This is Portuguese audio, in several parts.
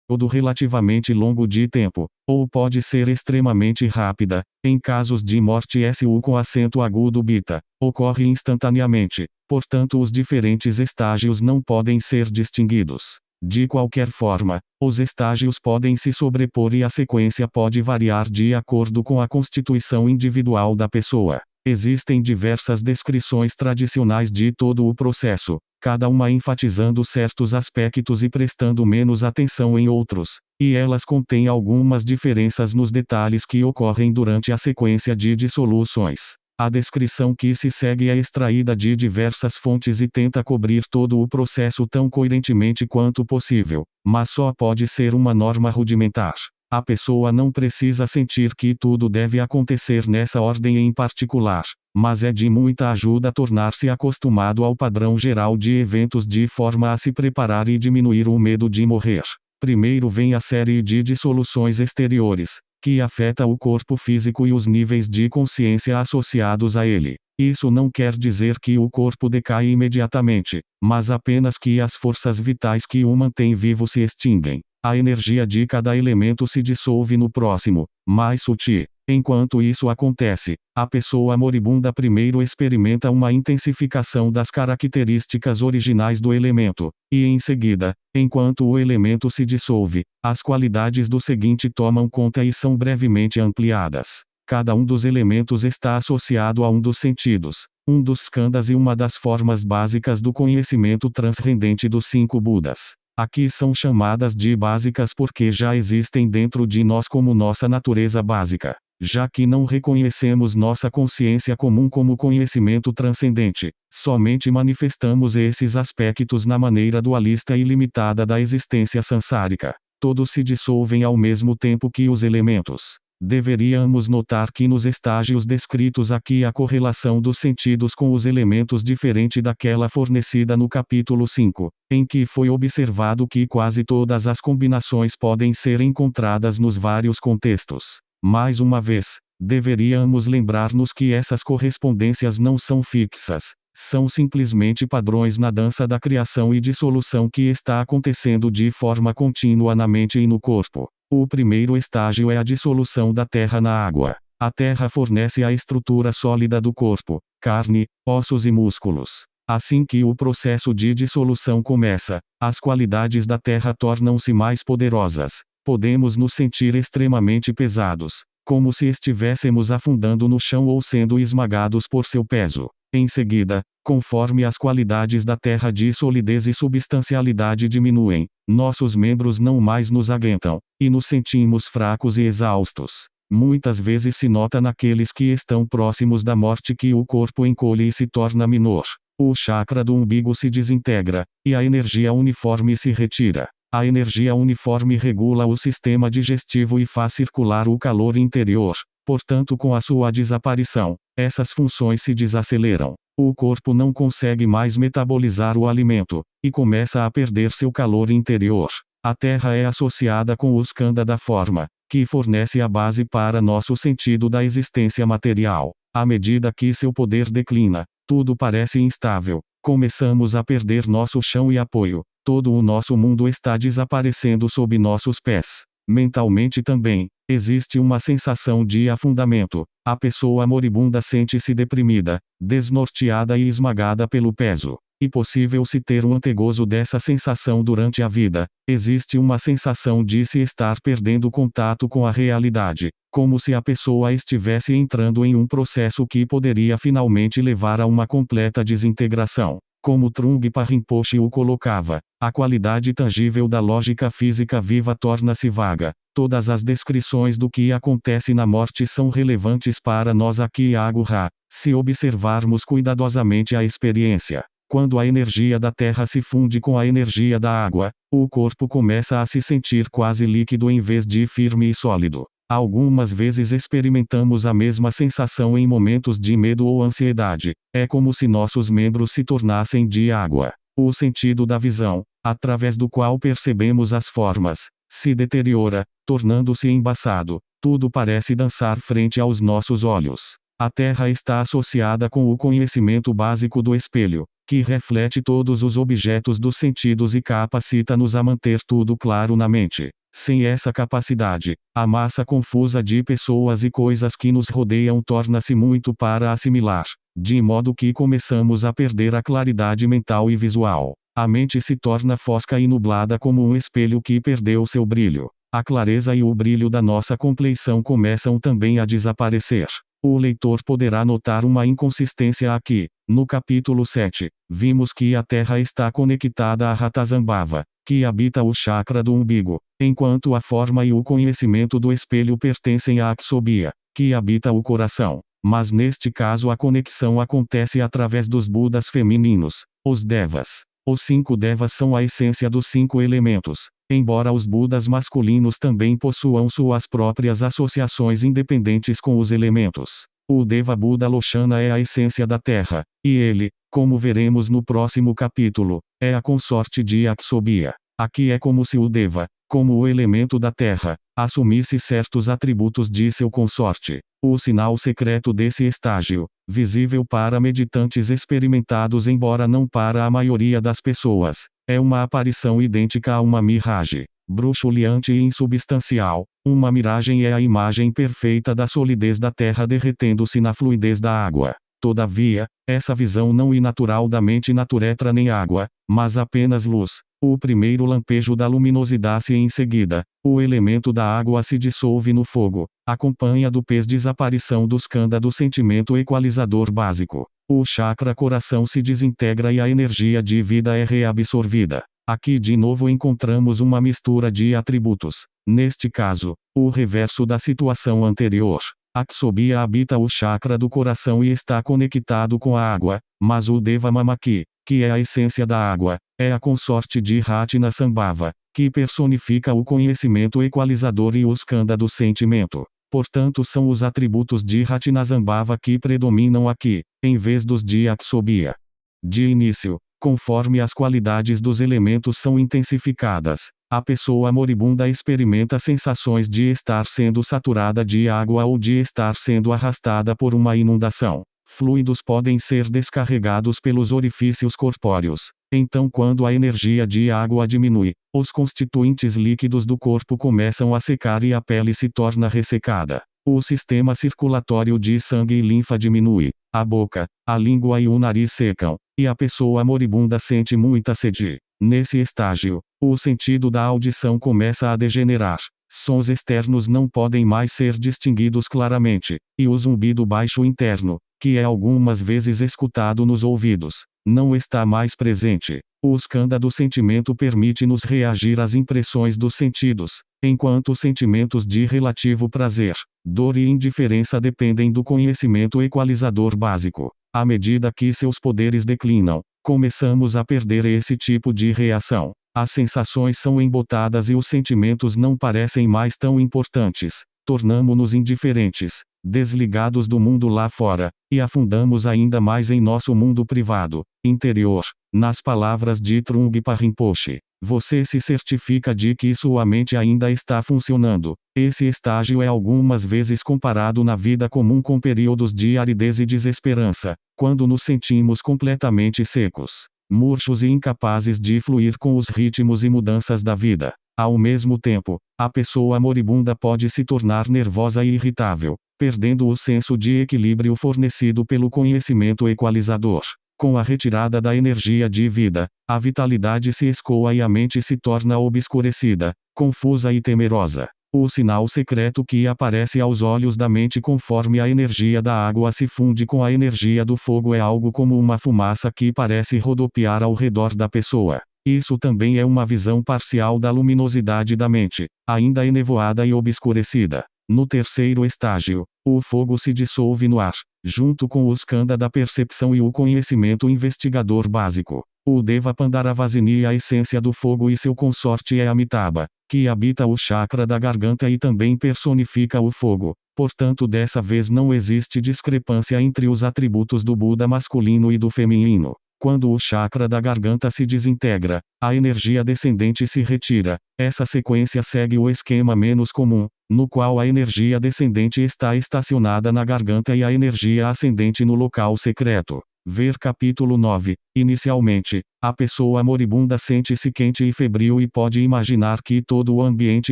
período relativamente longo de tempo, ou pode ser extremamente rápida. Em casos de morte SU com acento agudo beta, ocorre instantaneamente, portanto os diferentes estágios não podem ser distinguidos. De qualquer forma, os estágios podem se sobrepor e a sequência pode variar de acordo com a constituição individual da pessoa. Existem diversas descrições tradicionais de todo o processo, cada uma enfatizando certos aspectos e prestando menos atenção em outros, e elas contêm algumas diferenças nos detalhes que ocorrem durante a sequência de dissoluções. A descrição que se segue é extraída de diversas fontes e tenta cobrir todo o processo tão coerentemente quanto possível, mas só pode ser uma norma rudimentar. A pessoa não precisa sentir que tudo deve acontecer nessa ordem em particular, mas é de muita ajuda tornar-se acostumado ao padrão geral de eventos de forma a se preparar e diminuir o medo de morrer. Primeiro vem a série de dissoluções exteriores, que afeta o corpo físico e os níveis de consciência associados a ele. Isso não quer dizer que o corpo decai imediatamente, mas apenas que as forças vitais que o mantêm vivo se extinguem. A energia de cada elemento se dissolve no próximo, mais sutil. Enquanto isso acontece, a pessoa moribunda primeiro experimenta uma intensificação das características originais do elemento, e em seguida, enquanto o elemento se dissolve, as qualidades do seguinte tomam conta e são brevemente ampliadas. Cada um dos elementos está associado a um dos sentidos, um dos skandhas e uma das formas básicas do conhecimento transcendente dos 5 Budas. Aqui são chamadas de básicas porque já existem dentro de nós como nossa natureza básica. Já que não reconhecemos nossa consciência comum como conhecimento transcendente, somente manifestamos esses aspectos na maneira dualista e limitada da existência sansárica. Todos se dissolvem ao mesmo tempo que os elementos. Deveríamos notar que nos estágios descritos aqui a correlação dos sentidos com os elementos diferente daquela fornecida no capítulo 5, em que foi observado que quase todas as combinações podem ser encontradas nos vários contextos. Mais uma vez, deveríamos lembrar-nos que essas correspondências não são fixas, são simplesmente padrões na dança da criação e dissolução que está acontecendo de forma contínua na mente e no corpo. O primeiro estágio é a dissolução da terra na água. A terra fornece a estrutura sólida do corpo, carne, ossos e músculos. Assim que o processo de dissolução começa, as qualidades da terra tornam-se mais poderosas. Podemos nos sentir extremamente pesados, como se estivéssemos afundando no chão ou sendo esmagados por seu peso. Em seguida, conforme as qualidades da terra de solidez e substancialidade diminuem, nossos membros não mais nos aguentam, e nos sentimos fracos e exaustos. Muitas vezes se nota naqueles que estão próximos da morte que o corpo encolhe e se torna menor. O chakra do umbigo se desintegra, e a energia uniforme se retira. A energia uniforme regula o sistema digestivo e faz circular o calor interior. Portanto, com a sua desaparição, essas funções se desaceleram. O corpo não consegue mais metabolizar o alimento, e começa a perder seu calor interior. A terra é associada com o skandha da forma, que fornece a base para nosso sentido da existência material. À medida que seu poder declina, tudo parece instável. Começamos a perder nosso chão e apoio. Todo o nosso mundo está desaparecendo sob nossos pés. Mentalmente também, existe uma sensação de afundamento. A pessoa moribunda sente-se deprimida, desnorteada e esmagada pelo peso. E possível se ter um antegozo dessa sensação durante a vida. Existe uma sensação de se estar perdendo contato com a realidade, como se a pessoa estivesse entrando em um processo que poderia finalmente levar a uma completa desintegração. Como Trungpa Rinpoche o colocava, a qualidade tangível da lógica física viva torna-se vaga. Todas as descrições do que acontece na morte são relevantes para nós aqui agora, se observarmos cuidadosamente a experiência. Quando a energia da terra se funde com a energia da água, o corpo começa a se sentir quase líquido em vez de firme e sólido. Algumas vezes experimentamos a mesma sensação em momentos de medo ou ansiedade. É como se nossos membros se tornassem de água. O sentido da visão, através do qual percebemos as formas, se deteriora, tornando-se embaçado. Tudo parece dançar frente aos nossos olhos. A Terra está associada com o conhecimento básico do espelho, que reflete todos os objetos dos sentidos e capacita-nos a manter tudo claro na mente. Sem essa capacidade, a massa confusa de pessoas e coisas que nos rodeiam torna-se muito para assimilar, de modo que começamos a perder a claridade mental e visual. A mente se torna fosca e nublada como um espelho que perdeu seu brilho. A clareza e o brilho da nossa compleição começam também a desaparecer. O leitor poderá notar uma inconsistência aqui. No capítulo 7, vimos que a Terra está conectada a Ratasambhava, que habita o chakra do umbigo, enquanto a forma e o conhecimento do espelho pertencem a Akshobhya, que habita o coração. Mas neste caso a conexão acontece através dos Budas femininos, os Devas. Os 5 Devas são a essência dos 5 elementos, embora os Budas masculinos também possuam suas próprias associações independentes com os elementos. O Deva Buda Lochana é a essência da Terra, e ele, como veremos no próximo capítulo, é a consorte de Akshobhya. Aqui é como se o Deva, como o elemento da Terra, assumisse certos atributos de seu consorte. O sinal secreto desse estágio, visível para meditantes experimentados embora não para a maioria das pessoas, é uma aparição idêntica a uma miragem, bruxuleante e insubstancial. Uma miragem é a imagem perfeita da solidez da Terra derretendo-se na fluidez da água. Todavia, essa visão não inatural da mente naturetra nem água, mas apenas luz. O primeiro lampejo da luminosidade e em seguida, o elemento da água se dissolve no fogo, acompanha do pés desaparição do skandha do sentimento equalizador básico. O chakra coração se desintegra e a energia de vida é reabsorvida. Aqui de novo encontramos uma mistura de atributos. Neste caso, o reverso da situação anterior. Akshobhya habita o chakra do coração e está conectado com a água, mas o Deva Mamaki, que é a essência da água, é a consorte de Ratinasambhava, que personifica o conhecimento equalizador e o skandha do sentimento. Portanto são os atributos de Ratinasambhava que predominam aqui, em vez dos de Akshobhya. De início, conforme as qualidades dos elementos são intensificadas, a pessoa moribunda experimenta sensações de estar sendo saturada de água ou de estar sendo arrastada por uma inundação. Fluidos podem ser descarregados pelos orifícios corpóreos. Então, quando a energia de água diminui, os constituintes líquidos do corpo começam a secar e a pele se torna ressecada. O sistema circulatório de sangue e linfa diminui. A boca, a língua e o nariz secam, e a pessoa moribunda sente muita sede. Nesse estágio, o sentido da audição começa a degenerar. Sons externos não podem mais ser distinguidos claramente, e o zumbido baixo interno, que é algumas vezes escutado nos ouvidos, não está mais presente. O skandha do sentimento permite-nos reagir às impressões dos sentidos, enquanto os sentimentos de relativo prazer, dor e indiferença dependem do conhecimento equalizador básico. À medida que seus poderes declinam, começamos a perder esse tipo de reação. As sensações são embotadas e os sentimentos não parecem mais tão importantes. Tornamo-nos indiferentes, desligados do mundo lá fora, e afundamos ainda mais em nosso mundo privado, interior. Nas palavras de Trungpa Rinpoche, você se certifica de que sua mente ainda está funcionando. Esse estágio é algumas vezes comparado na vida comum com períodos de aridez e desesperança, quando nos sentimos completamente secos, murchos e incapazes de fluir com os ritmos e mudanças da vida. Ao mesmo tempo, a pessoa moribunda pode se tornar nervosa e irritável, perdendo o senso de equilíbrio fornecido pelo conhecimento equalizador. Com a retirada da energia de vida, a vitalidade se escoa e a mente se torna obscurecida, confusa e temerosa. O sinal secreto que aparece aos olhos da mente conforme a energia da água se funde com a energia do fogo é algo como uma fumaça que parece rodopiar ao redor da pessoa. Isso também é uma visão parcial da luminosidade da mente, ainda enevoada e obscurecida. No terceiro estágio, o fogo se dissolve no ar, junto com o skandha da percepção e o conhecimento investigador básico. O Deva Pandaravasini é a essência do fogo e seu consorte é Amitabha, que habita o chakra da garganta e também personifica o fogo. Portanto, dessa vez não existe discrepância entre os atributos do Buda masculino e do feminino. Quando o chakra da garganta se desintegra, a energia descendente se retira. Essa sequência segue o esquema menos comum, no qual a energia descendente está estacionada na garganta e a energia ascendente no local secreto. Ver capítulo 9. Inicialmente, A pessoa moribunda sente-se quente e febril e pode imaginar que todo o ambiente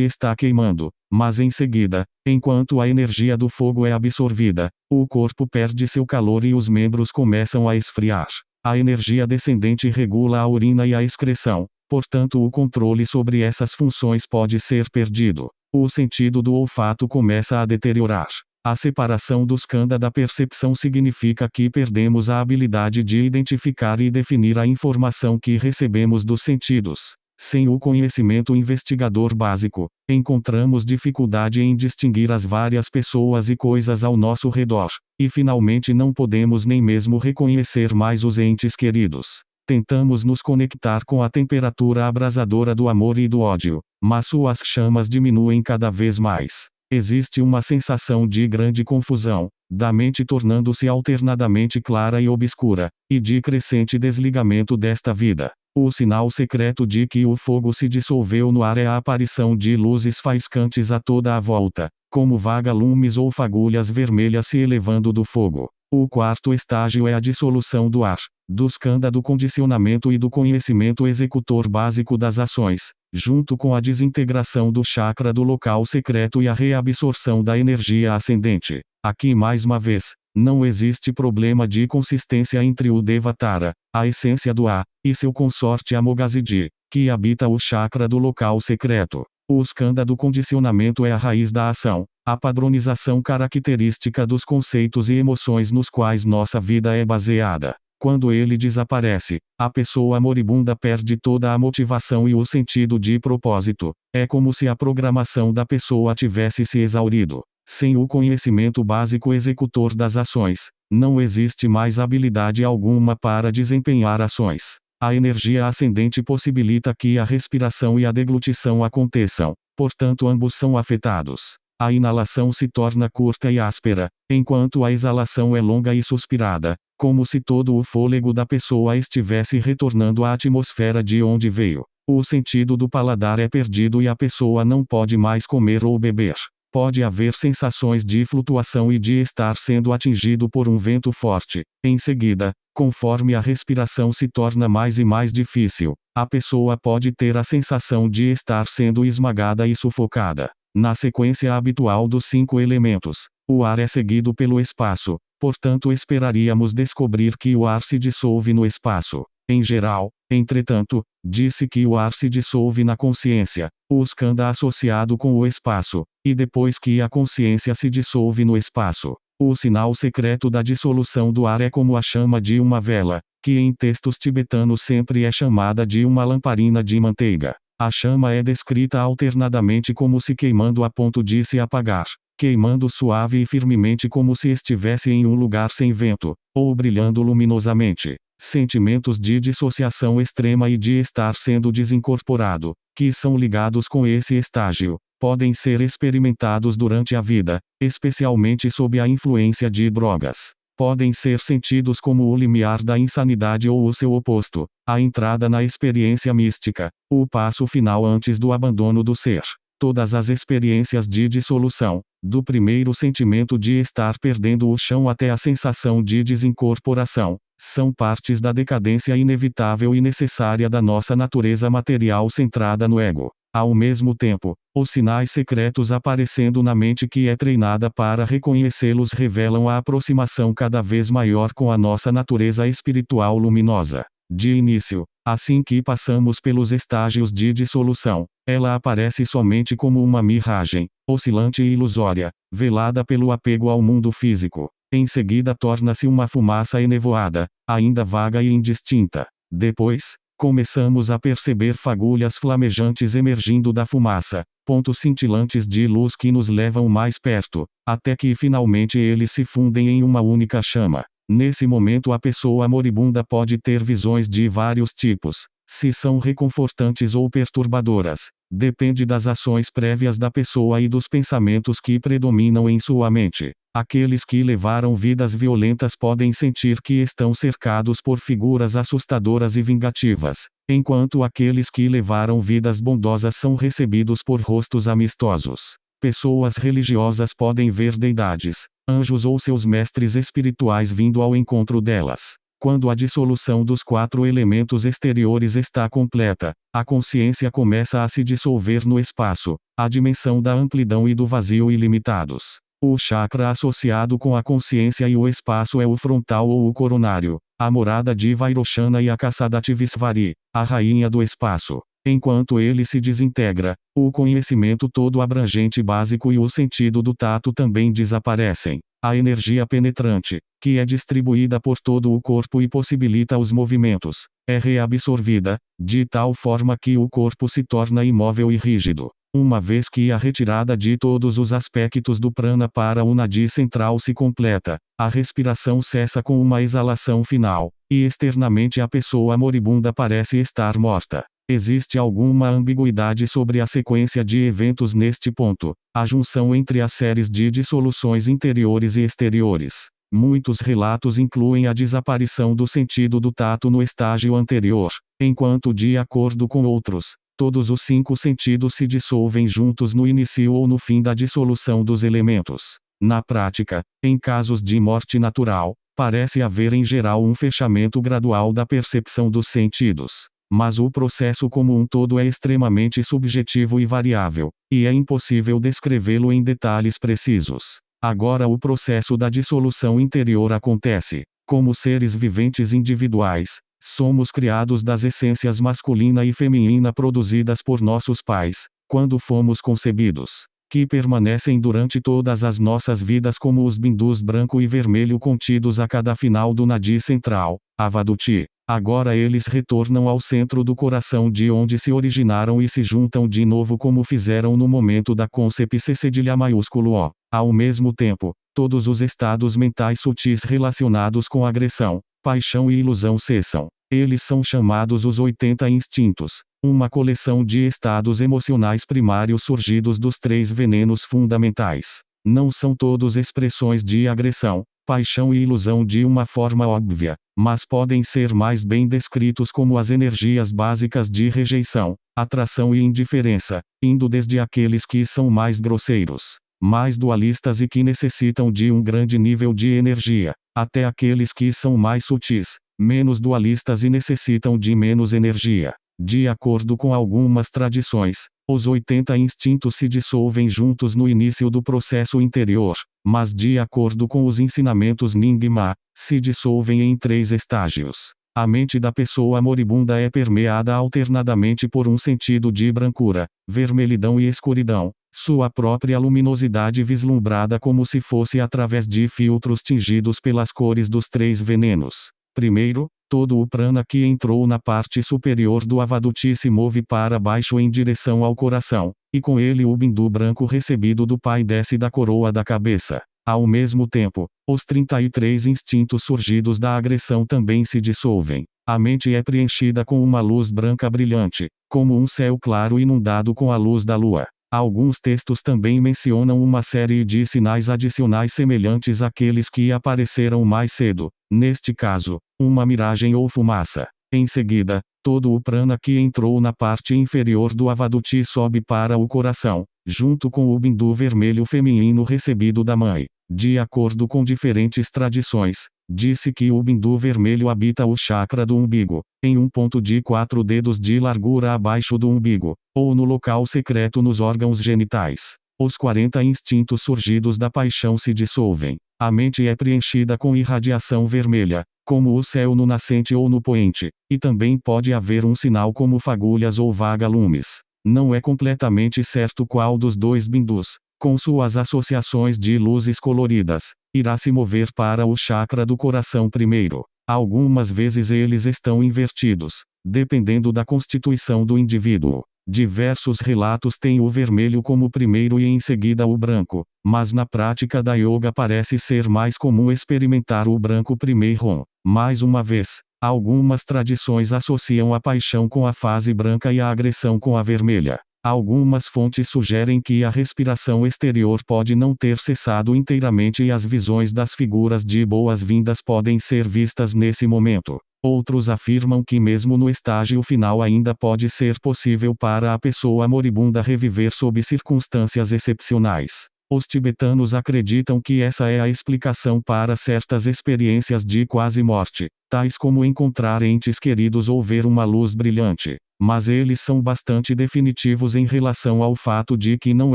está queimando, mas em seguida, enquanto a energia do fogo é absorvida, o corpo perde seu calor e os membros começam a esfriar. A energia descendente regula a urina e a excreção, portanto o controle sobre essas funções pode ser perdido. O sentido do olfato começa a deteriorar. A separação do skandha da percepção significa que perdemos a habilidade de identificar e definir a informação que recebemos dos sentidos. Sem o conhecimento investigador básico, encontramos dificuldade em distinguir as várias pessoas e coisas ao nosso redor, e finalmente não podemos nem mesmo reconhecer mais os entes queridos. Tentamos nos conectar com a temperatura abrasadora do amor e do ódio, mas suas chamas diminuem cada vez mais. Existe uma sensação de grande confusão, da mente tornando-se alternadamente clara e obscura, e de crescente desligamento desta vida. O sinal secreto de que o fogo se dissolveu no ar é a aparição de luzes faiscantes a toda a volta, como vagalumes ou fagulhas vermelhas se elevando do fogo. O quarto estágio é a dissolução do ar, do skandha do condicionamento e do conhecimento executor básico das ações, junto com a desintegração do chakra do local secreto e a reabsorção da energia ascendente. Aqui mais uma vez, não existe problema de consistência entre o Devatara, a essência do A, e seu consorte Amoghasiddhi, que habita o chakra do local secreto. O skandha do condicionamento é a raiz da ação, a padronização característica dos conceitos e emoções nos quais nossa vida é baseada. Quando ele desaparece, a pessoa moribunda perde toda a motivação e o sentido de propósito. É como se a programação da pessoa tivesse se exaurido. Sem o conhecimento básico executor das ações, não existe mais habilidade alguma para desempenhar ações. A energia ascendente possibilita que a respiração e a deglutição aconteçam, portanto ambos são afetados. A inalação se torna curta e áspera, enquanto a exalação é longa e suspirada, como se todo o fôlego da pessoa estivesse retornando à atmosfera de onde veio. O sentido do paladar é perdido e a pessoa não pode mais comer ou beber. Pode haver sensações de flutuação e de estar sendo atingido por um vento forte. Em seguida, conforme a respiração se torna mais e mais difícil, a pessoa pode ter a sensação de estar sendo esmagada e sufocada. Na sequência habitual dos 5 elementos, o ar é seguido pelo espaço, portanto esperaríamos descobrir que o ar se dissolve no espaço. Em geral, entretanto, disse que o ar se dissolve na consciência, o skandha associado com o espaço, e depois que a consciência se dissolve no espaço. O sinal secreto da dissolução do ar é como a chama de uma vela, que em textos tibetanos sempre é chamada de uma lamparina de manteiga. A chama é descrita alternadamente como se queimando a ponto de se apagar, queimando suave e firmemente como se estivesse em um lugar sem vento, ou brilhando luminosamente. Sentimentos de dissociação extrema e de estar sendo desincorporado, que são ligados com esse estágio, podem ser experimentados durante a vida, especialmente sob a influência de drogas. Podem ser sentidos como o limiar da insanidade ou o seu oposto, a entrada na experiência mística, o passo final antes do abandono do ser. Todas as experiências de dissolução, do primeiro sentimento de estar perdendo o chão até a sensação de desincorporação, são partes da decadência inevitável e necessária da nossa natureza material centrada no ego. Ao mesmo tempo, os sinais secretos aparecendo na mente que é treinada para reconhecê-los revelam a aproximação cada vez maior com a nossa natureza espiritual luminosa. De início, assim que passamos pelos estágios de dissolução, ela aparece somente como uma miragem, oscilante e ilusória, velada pelo apego ao mundo físico. Em seguida torna-se uma fumaça enevoada, ainda vaga e indistinta. Depois, começamos a perceber fagulhas flamejantes emergindo da fumaça, pontos cintilantes de luz que nos levam mais perto, até que finalmente eles se fundem em uma única chama. Nesse momento a pessoa moribunda pode ter visões de vários tipos. Se são reconfortantes ou perturbadoras, depende das ações prévias da pessoa e dos pensamentos que predominam em sua mente. Aqueles que levaram vidas violentas podem sentir que estão cercados por figuras assustadoras e vingativas, enquanto aqueles que levaram vidas bondosas são recebidos por rostos amistosos. Pessoas religiosas podem ver deidades, anjos ou seus mestres espirituais vindo ao encontro delas. Quando a dissolução dos 4 elementos exteriores está completa, a consciência começa a se dissolver no espaço, a dimensão da amplidão e do vazio ilimitados. O chakra associado com a consciência e o espaço é o frontal ou o coronário, a morada de Vairochana e a Kasadativishvari, a rainha do espaço. Enquanto ele se desintegra, o conhecimento todo abrangente básico e o sentido do tato também desaparecem. A energia penetrante, que é distribuída por todo o corpo e possibilita os movimentos, é reabsorvida, de tal forma que o corpo se torna imóvel e rígido. Uma vez que a retirada de todos os aspectos do prana para o nadi central se completa, a respiração cessa com uma exalação final, e externamente a pessoa moribunda parece estar morta. Existe alguma ambiguidade sobre a sequência de eventos neste ponto, a junção entre as séries de dissoluções interiores e exteriores. Muitos relatos incluem a desaparição do sentido do tato no estágio anterior, enquanto de acordo com outros, todos os 5 sentidos se dissolvem juntos no início ou no fim da dissolução dos elementos. Na prática, em casos de morte natural, parece haver em geral um fechamento gradual da percepção dos sentidos. Mas o processo como um todo é extremamente subjetivo e variável, e é impossível descrevê-lo em detalhes precisos. Agora o processo da dissolução interior acontece. Como seres viventes individuais, somos criados das essências masculina e feminina produzidas por nossos pais, quando fomos concebidos, que permanecem durante todas as nossas vidas como os bindus branco e vermelho contidos a cada final do nadi central, Avaduti. Agora eles retornam ao centro do coração de onde se originaram e se juntam de novo como fizeram no momento da concepção cedilha maiúsculo O. Ao mesmo tempo, todos os estados mentais sutis relacionados com agressão, paixão e ilusão cessam. Eles são chamados os 80 instintos, uma coleção de estados emocionais primários surgidos dos 3 venenos fundamentais. Não são todos expressões de agressão, paixão e ilusão de uma forma óbvia, mas podem ser mais bem descritos como as energias básicas de rejeição, atração e indiferença, indo desde aqueles que são mais grosseiros, mais dualistas e que necessitam de um grande nível de energia, até aqueles que são mais sutis, menos dualistas e necessitam de menos energia. De acordo com algumas tradições, os 80 instintos se dissolvem juntos no início do processo interior, mas de acordo com os ensinamentos Nyingma, se dissolvem em 3 estágios. A mente da pessoa moribunda é permeada alternadamente por um sentido de brancura, vermelhidão e escuridão, sua própria luminosidade vislumbrada como se fosse através de filtros tingidos pelas cores dos 3 venenos. Primeiro, todo o prana que entrou na parte superior do Avaduti se move para baixo em direção ao coração, e com ele o bindu branco recebido do pai desce da coroa da cabeça. Ao mesmo tempo, os 33 instintos surgidos da agressão também se dissolvem. A mente é preenchida com uma luz branca brilhante, como um céu claro inundado com a luz da lua. Alguns textos também mencionam uma série de sinais adicionais semelhantes àqueles que apareceram mais cedo, neste caso, uma miragem ou fumaça. Em seguida, todo o prana que entrou na parte inferior do Avaduti sobe para o coração, junto com o bindu vermelho feminino recebido da mãe. De acordo com diferentes tradições, disse que o bindu vermelho habita o chakra do umbigo, em um ponto de 4 dedos de largura abaixo do umbigo, ou no local secreto nos órgãos genitais. Os 40 instintos surgidos da paixão se dissolvem. A mente é preenchida com irradiação vermelha, como o céu no nascente ou no poente, e também pode haver um sinal como fagulhas ou vagalumes. Não é completamente certo qual dos 2 bindus, com suas associações de luzes coloridas, irá se mover para o chakra do coração primeiro. Algumas vezes eles estão invertidos, dependendo da constituição do indivíduo. Diversos relatos têm o vermelho como primeiro e em seguida o branco, mas na prática da yoga parece ser mais comum experimentar o branco primeiro. Mais uma vez, algumas tradições associam a paixão com a fase branca e a agressão com a vermelha. Algumas fontes sugerem que a respiração exterior pode não ter cessado inteiramente e as visões das figuras de boas-vindas podem ser vistas nesse momento. Outros afirmam que mesmo no estágio final ainda pode ser possível para a pessoa moribunda reviver sob circunstâncias excepcionais. Os tibetanos acreditam que essa é a explicação para certas experiências de quase morte, tais como encontrar entes queridos ou ver uma luz brilhante. Mas eles são bastante definitivos em relação ao fato de que não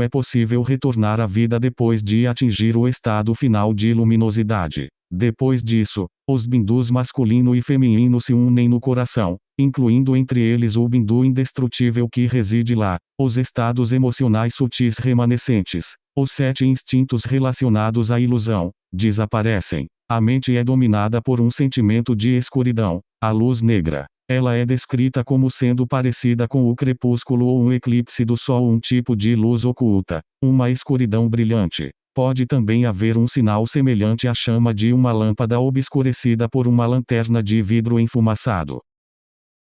é possível retornar à vida depois de atingir o estado final de luminosidade. Depois disso, os bindus masculino e feminino se unem no coração, incluindo entre eles o bindu indestrutível que reside lá, os estados emocionais sutis remanescentes, os 7 instintos relacionados à ilusão, desaparecem. A mente é dominada por um sentimento de escuridão, a luz negra. Ela é descrita como sendo parecida com o crepúsculo ou um eclipse do Sol, um tipo de luz oculta, uma escuridão brilhante. Pode também haver um sinal semelhante à chama de uma lâmpada obscurecida por uma lanterna de vidro enfumaçado.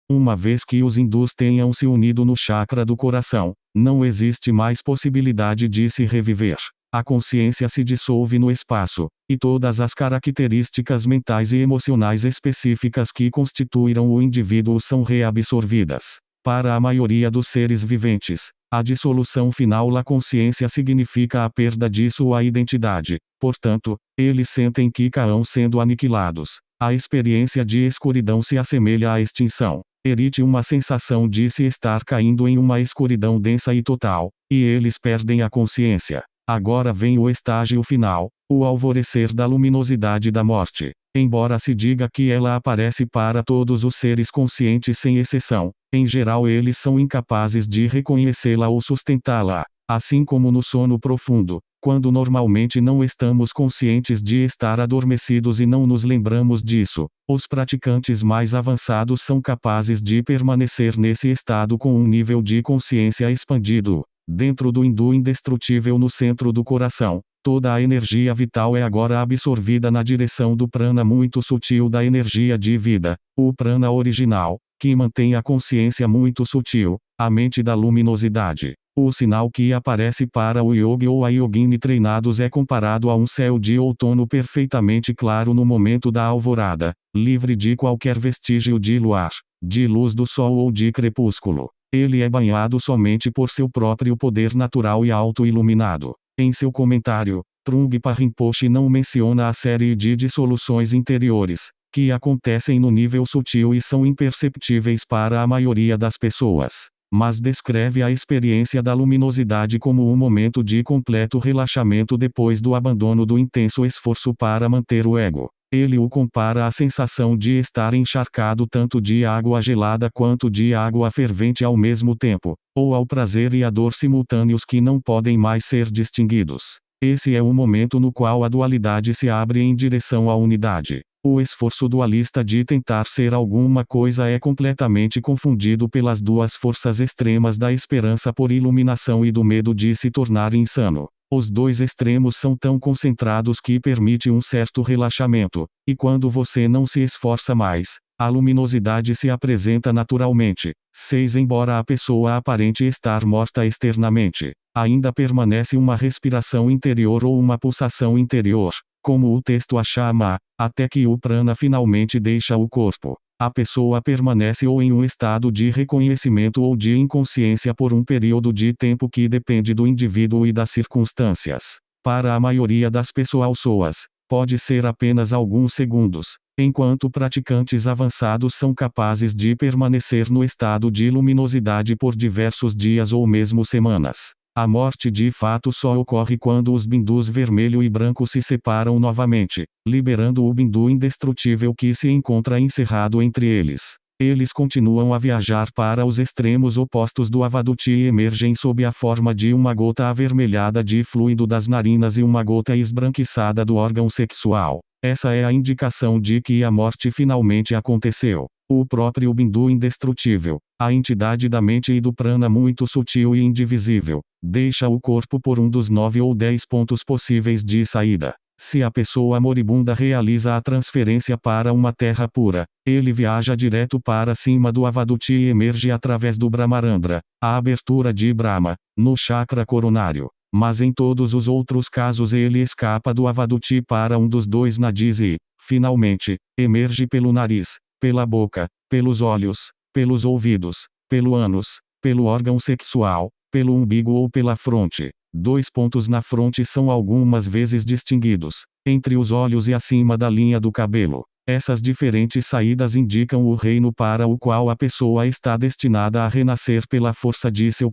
Uma vez que os hindus tenham se unido no chakra do coração, não existe mais possibilidade de se reviver. A consciência se dissolve no espaço, e todas as características mentais e emocionais específicas que constituíram o indivíduo são reabsorvidas. Para a maioria dos seres viventes, a dissolução final da consciência significa a perda de sua identidade. Portanto, eles sentem que caem sendo aniquilados. A experiência de escuridão se assemelha à extinção. Herite uma sensação de se estar caindo em uma escuridão densa e total, e eles perdem a consciência. Agora vem o estágio final, o alvorecer da luminosidade da morte. Embora se diga que ela aparece para todos os seres conscientes sem exceção, em geral eles são incapazes de reconhecê-la ou sustentá-la. Assim como no sono profundo, quando normalmente não estamos conscientes de estar adormecidos e não nos lembramos disso, os praticantes mais avançados são capazes de permanecer nesse estado com um nível de consciência expandido. Dentro do hindu indestrutível no centro do coração, toda a energia vital é agora absorvida na direção do prana muito sutil da energia de vida, o prana original, que mantém a consciência muito sutil, a mente da luminosidade. O sinal que aparece para o yogi ou a yogini treinados é comparado a um céu de outono perfeitamente claro no momento da alvorada, livre de qualquer vestígio de luar, de luz do sol ou de crepúsculo. Ele é banhado somente por seu próprio poder natural e auto-iluminado. Em seu comentário, Trungpa Rinpoche não menciona a série de dissoluções interiores, que acontecem no nível sutil e são imperceptíveis para a maioria das pessoas, mas descreve a experiência da luminosidade como um momento de completo relaxamento depois do abandono do intenso esforço para manter o ego. Ele o compara à sensação de estar encharcado tanto de água gelada quanto de água fervente ao mesmo tempo, ou ao prazer e a dor simultâneos que não podem mais ser distinguidos. Esse é o momento no qual a dualidade se abre em direção à unidade. O esforço dualista de tentar ser alguma coisa é completamente confundido pelas duas forças extremas da esperança por iluminação e do medo de se tornar insano. Os dois extremos são tão concentrados que permite um certo relaxamento, e quando você não se esforça mais, a luminosidade se apresenta naturalmente. 6. Embora a pessoa aparente estar morta externamente, ainda permanece uma respiração interior ou uma pulsação interior, como o texto a chama, até que o prana finalmente deixa o corpo. A pessoa permanece ou em um estado de reconhecimento ou de inconsciência por um período de tempo que depende do indivíduo e das circunstâncias. Para a maioria das pessoas, pode ser apenas alguns segundos, enquanto praticantes avançados são capazes de permanecer no estado de luminosidade por diversos dias ou mesmo semanas. A morte de fato só ocorre quando os bindus vermelho e branco se separam novamente, liberando o bindu indestrutível que se encontra encerrado entre eles. Eles continuam a viajar para os extremos opostos do avaduti e emergem sob a forma de uma gota avermelhada de fluido das narinas e uma gota esbranquiçada do órgão sexual. Essa é a indicação de que a morte finalmente aconteceu. O próprio bindu indestrutível, a entidade da mente e do prana muito sutil e indivisível, deixa o corpo por um dos 9 ou 10 pontos possíveis de saída. Se a pessoa moribunda realiza a transferência para uma terra pura, ele viaja direto para cima do avaduti e emerge através do Brahmarandra, a abertura de Brahma, no chakra coronário. Mas em todos os outros casos ele escapa do avaduti para um dos 2 nadis e, finalmente, emerge pelo nariz, pela boca, pelos olhos, pelos ouvidos, pelo ânus, pelo órgão sexual, pelo umbigo ou pela fronte. Dois pontos na fronte são algumas vezes distinguidos, entre os olhos e acima da linha do cabelo. Essas diferentes saídas indicam o reino para o qual a pessoa está destinada a renascer pela força de seu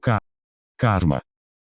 karma.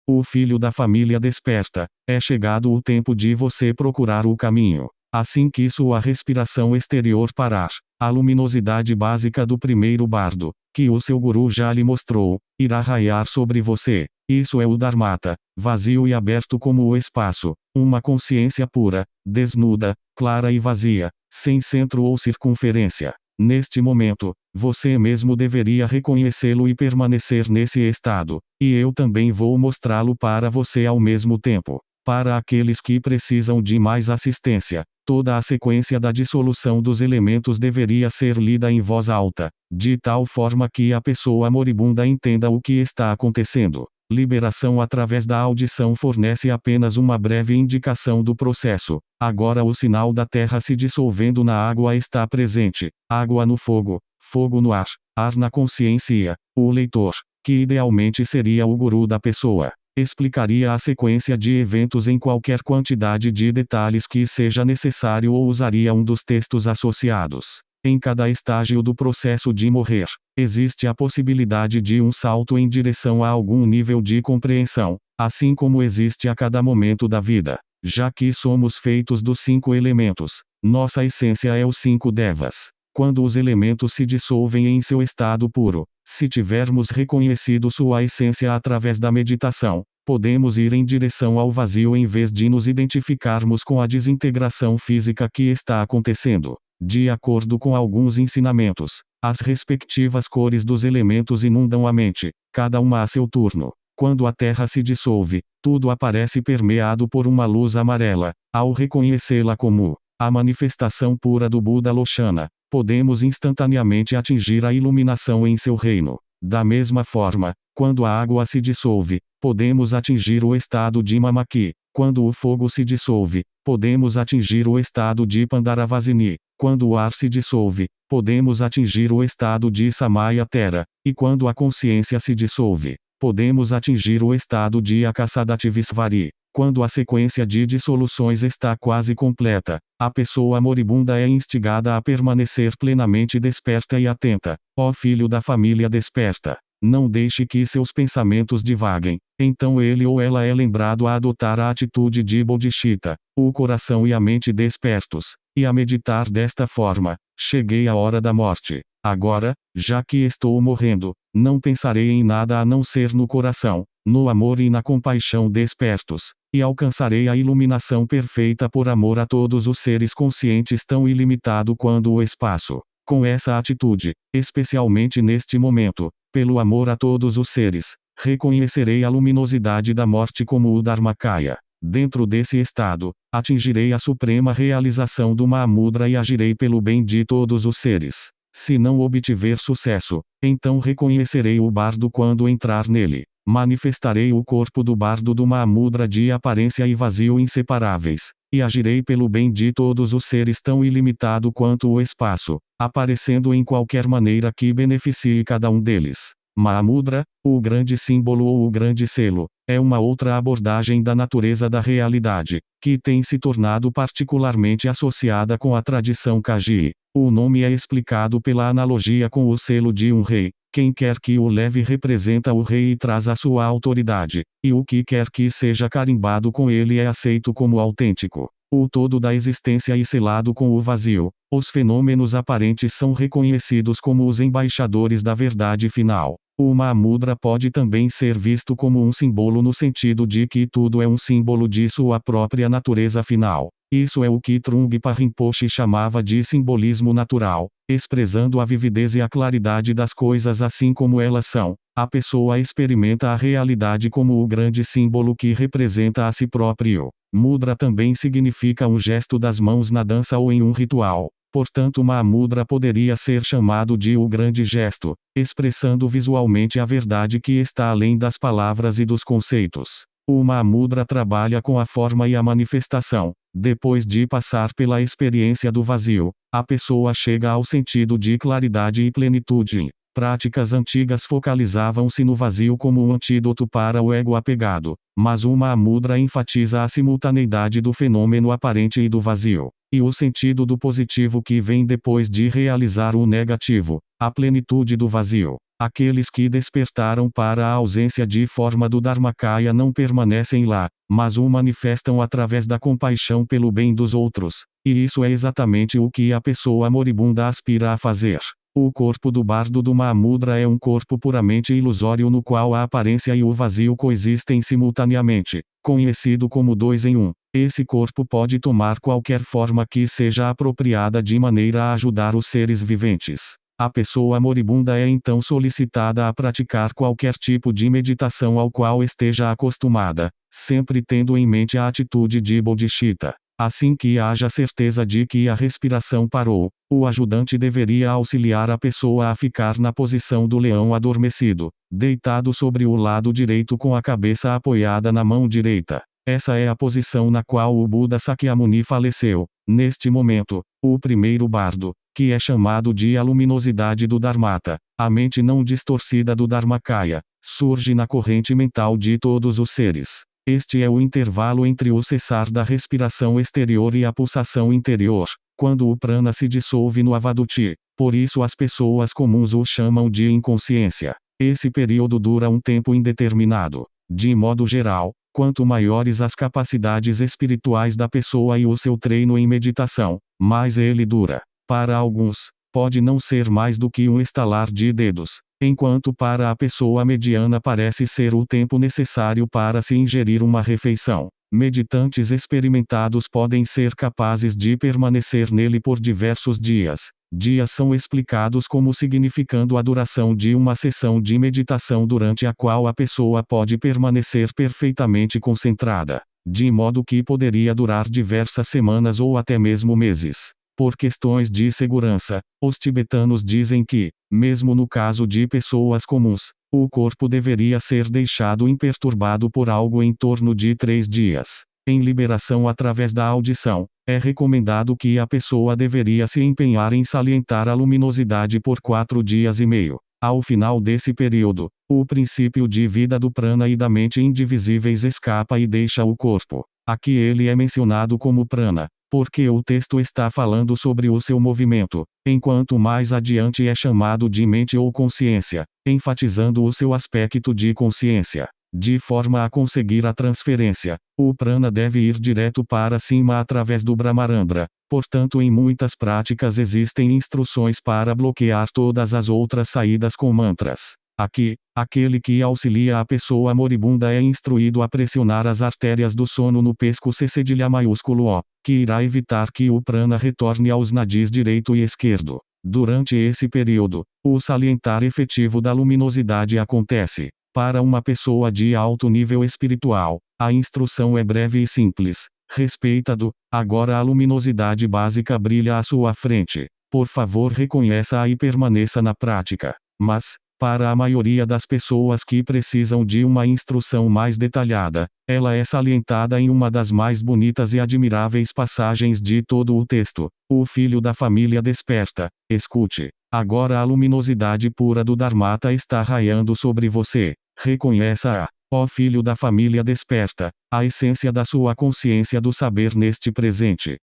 O filho da família desperta. É chegado o tempo de você procurar o caminho. Assim que sua respiração exterior parar, a luminosidade básica do primeiro bardo, que o seu guru já lhe mostrou, irá raiar sobre você. Isso é o Dharmata, vazio e aberto como o espaço, uma consciência pura, desnuda, clara e vazia, sem centro ou circunferência. Neste momento, você mesmo deveria reconhecê-lo e permanecer nesse estado, e eu também vou mostrá-lo para você ao mesmo tempo. Para aqueles que precisam de mais assistência, toda a sequência da dissolução dos elementos deveria ser lida em voz alta, de tal forma que a pessoa moribunda entenda o que está acontecendo. Liberação através da audição fornece apenas uma breve indicação do processo. Agora o sinal da terra se dissolvendo na água está presente. Água no fogo, fogo no ar, ar na consciência. O leitor, que idealmente seria o guru da pessoa, explicaria a sequência de eventos em qualquer quantidade de detalhes que seja necessário ou usaria um dos textos associados. Em cada estágio do processo de morrer, existe a possibilidade de um salto em direção a algum nível de compreensão, assim como existe a cada momento da vida. Já que somos feitos dos 5 elementos, nossa essência é os 5 devas. Quando os elementos se dissolvem em seu estado puro, se tivermos reconhecido sua essência através da meditação, podemos ir em direção ao vazio em vez de nos identificarmos com a desintegração física que está acontecendo. De acordo com alguns ensinamentos, as respectivas cores dos elementos inundam a mente, cada uma a seu turno. Quando a terra se dissolve, tudo aparece permeado por uma luz amarela. Ao reconhecê-la como a manifestação pura do Buda Lochana, podemos instantaneamente atingir a iluminação em seu reino. Da mesma forma, quando a água se dissolve, podemos atingir o estado de Mamaki. Quando o fogo se dissolve, podemos atingir o estado de Pandaravasini. Quando o ar se dissolve, podemos atingir o estado de Samayatera. E quando a consciência se dissolve, podemos atingir o estado de Akasadativisvari. Quando a sequência de dissoluções está quase completa, a pessoa moribunda é instigada a permanecer plenamente desperta e atenta. Ó filho da família desperta! Não deixe que seus pensamentos divaguem. Então ele ou ela é lembrado a adotar a atitude de Bodhicitta, o coração e a mente despertos, e a meditar desta forma: cheguei à hora da morte. Agora, já que estou morrendo, não pensarei em nada a não ser no coração, no amor e na compaixão despertos, e alcançarei a iluminação perfeita por amor a todos os seres conscientes tão ilimitado quanto o espaço. Com essa atitude, especialmente neste momento, pelo amor a todos os seres, reconhecerei a luminosidade da morte como o Dharmakaya. Dentro desse estado, atingirei a suprema realização do Mahamudra e agirei pelo bem de todos os seres. Se não obtiver sucesso, então reconhecerei o bardo quando entrar nele. Manifestarei o corpo do bardo do Mahamudra de aparência e vazio inseparáveis, e agirei pelo bem de todos os seres tão ilimitado quanto o espaço, aparecendo em qualquer maneira que beneficie cada um deles. Mahamudra, o grande símbolo ou o grande selo, é uma outra abordagem da natureza da realidade, que tem se tornado particularmente associada com a tradição Kaji. O nome é explicado pela analogia com o selo de um rei. Quem quer que o leve representa o rei e traz a sua autoridade, e o que quer que seja carimbado com ele é aceito como autêntico. O todo da existência e selado com o vazio, os fenômenos aparentes são reconhecidos como os embaixadores da verdade final. O Mahamudra pode também ser visto como um símbolo no sentido de que tudo é um símbolo de sua própria natureza final. Isso é o que Trungpa Rinpoche chamava de simbolismo natural, expressando a vividez e a claridade das coisas assim como elas são. A pessoa experimenta a realidade como o grande símbolo que representa a si próprio. Mudra também significa um gesto das mãos na dança ou em um ritual. Portanto, Mahamudra poderia ser chamado de o grande gesto, expressando visualmente a verdade que está além das palavras e dos conceitos. O Mahamudra trabalha com a forma e a manifestação. Depois de passar pela experiência do vazio, a pessoa chega ao sentido de claridade e plenitude. práticas antigas focalizavam-se no vazio como um antídoto para o ego apegado, mas o Mahamudra enfatiza a simultaneidade do fenômeno aparente e do vazio, e o sentido do positivo que vem depois de realizar o negativo, a plenitude do vazio. Aqueles que despertaram para a ausência de forma do Dharmakaya não permanecem lá, mas o manifestam através da compaixão pelo bem dos outros, e isso é exatamente o que a pessoa moribunda aspira a fazer. O corpo do bardo do Mahamudra é um corpo puramente ilusório no qual a aparência e o vazio coexistem simultaneamente, conhecido como dois em um. Esse corpo pode tomar qualquer forma que seja apropriada de maneira a ajudar os seres viventes. A pessoa moribunda é então solicitada a praticar qualquer tipo de meditação ao qual esteja acostumada, sempre tendo em mente a atitude de bodhicitta. Assim que haja certeza de que a respiração parou, o ajudante deveria auxiliar a pessoa a ficar na posição do leão adormecido, deitado sobre o lado direito com a cabeça apoiada na mão direita. Essa é a posição na qual o Buda Sakyamuni faleceu. Neste momento, o primeiro bardo, que é chamado de a luminosidade do Dharmata, a mente não distorcida do Dharmakaya, surge na corrente mental de todos os seres. Este é o intervalo entre o cessar da respiração exterior e a pulsação interior, quando o prana se dissolve no avaduti. Por isso as pessoas comuns o chamam de inconsciência. Esse período dura um tempo indeterminado. De modo geral, quanto maiores as capacidades espirituais da pessoa e o seu treino em meditação, mais ele dura. Para alguns, pode não ser mais do que um estalar de dedos, enquanto para a pessoa mediana parece ser o tempo necessário para se ingerir uma refeição. Meditantes experimentados podem ser capazes de permanecer nele por diversos dias. Dias são explicados como significando a duração de uma sessão de meditação durante a qual a pessoa pode permanecer perfeitamente concentrada, de modo que poderia durar diversas semanas ou até mesmo meses. Por questões de segurança, os tibetanos dizem que, mesmo no caso de pessoas comuns, o corpo deveria ser deixado imperturbado por algo em torno de 3 dias. Em liberação através da audição, é recomendado que a pessoa deveria se empenhar em salientar a luminosidade por 4 dias e meio. Ao final desse período, o princípio de vida do prana e da mente indivisíveis escapa e deixa o corpo. Aqui ele é mencionado como prana, porque o texto está falando sobre o seu movimento, enquanto mais adiante é chamado de mente ou consciência, enfatizando o seu aspecto de consciência. De forma a conseguir a transferência, o prana deve ir direto para cima através do Brahmarandra. Portanto, em muitas práticas existem instruções para bloquear todas as outras saídas com mantras. Aqui, aquele que auxilia a pessoa moribunda é instruído a pressionar as artérias do sono no pescoço cedilha maiúsculo O, que irá evitar que o prana retorne aos nadis direito e esquerdo. Durante esse período, o salientar efetivo da luminosidade acontece. Para uma pessoa de alto nível espiritual, a instrução é breve e simples. Respeita-do, agora a luminosidade básica brilha à sua frente. Por favor, reconheça-a e permaneça na prática. Mas, para a maioria das pessoas que precisam de uma instrução mais detalhada, ela é salientada em uma das mais bonitas e admiráveis passagens de todo o texto. O filho da família desperta. Escute. Agora a luminosidade pura do Dharmata está raiando sobre você. Reconheça-a. Ó filho da família desperta, a essência da sua consciência do saber neste presente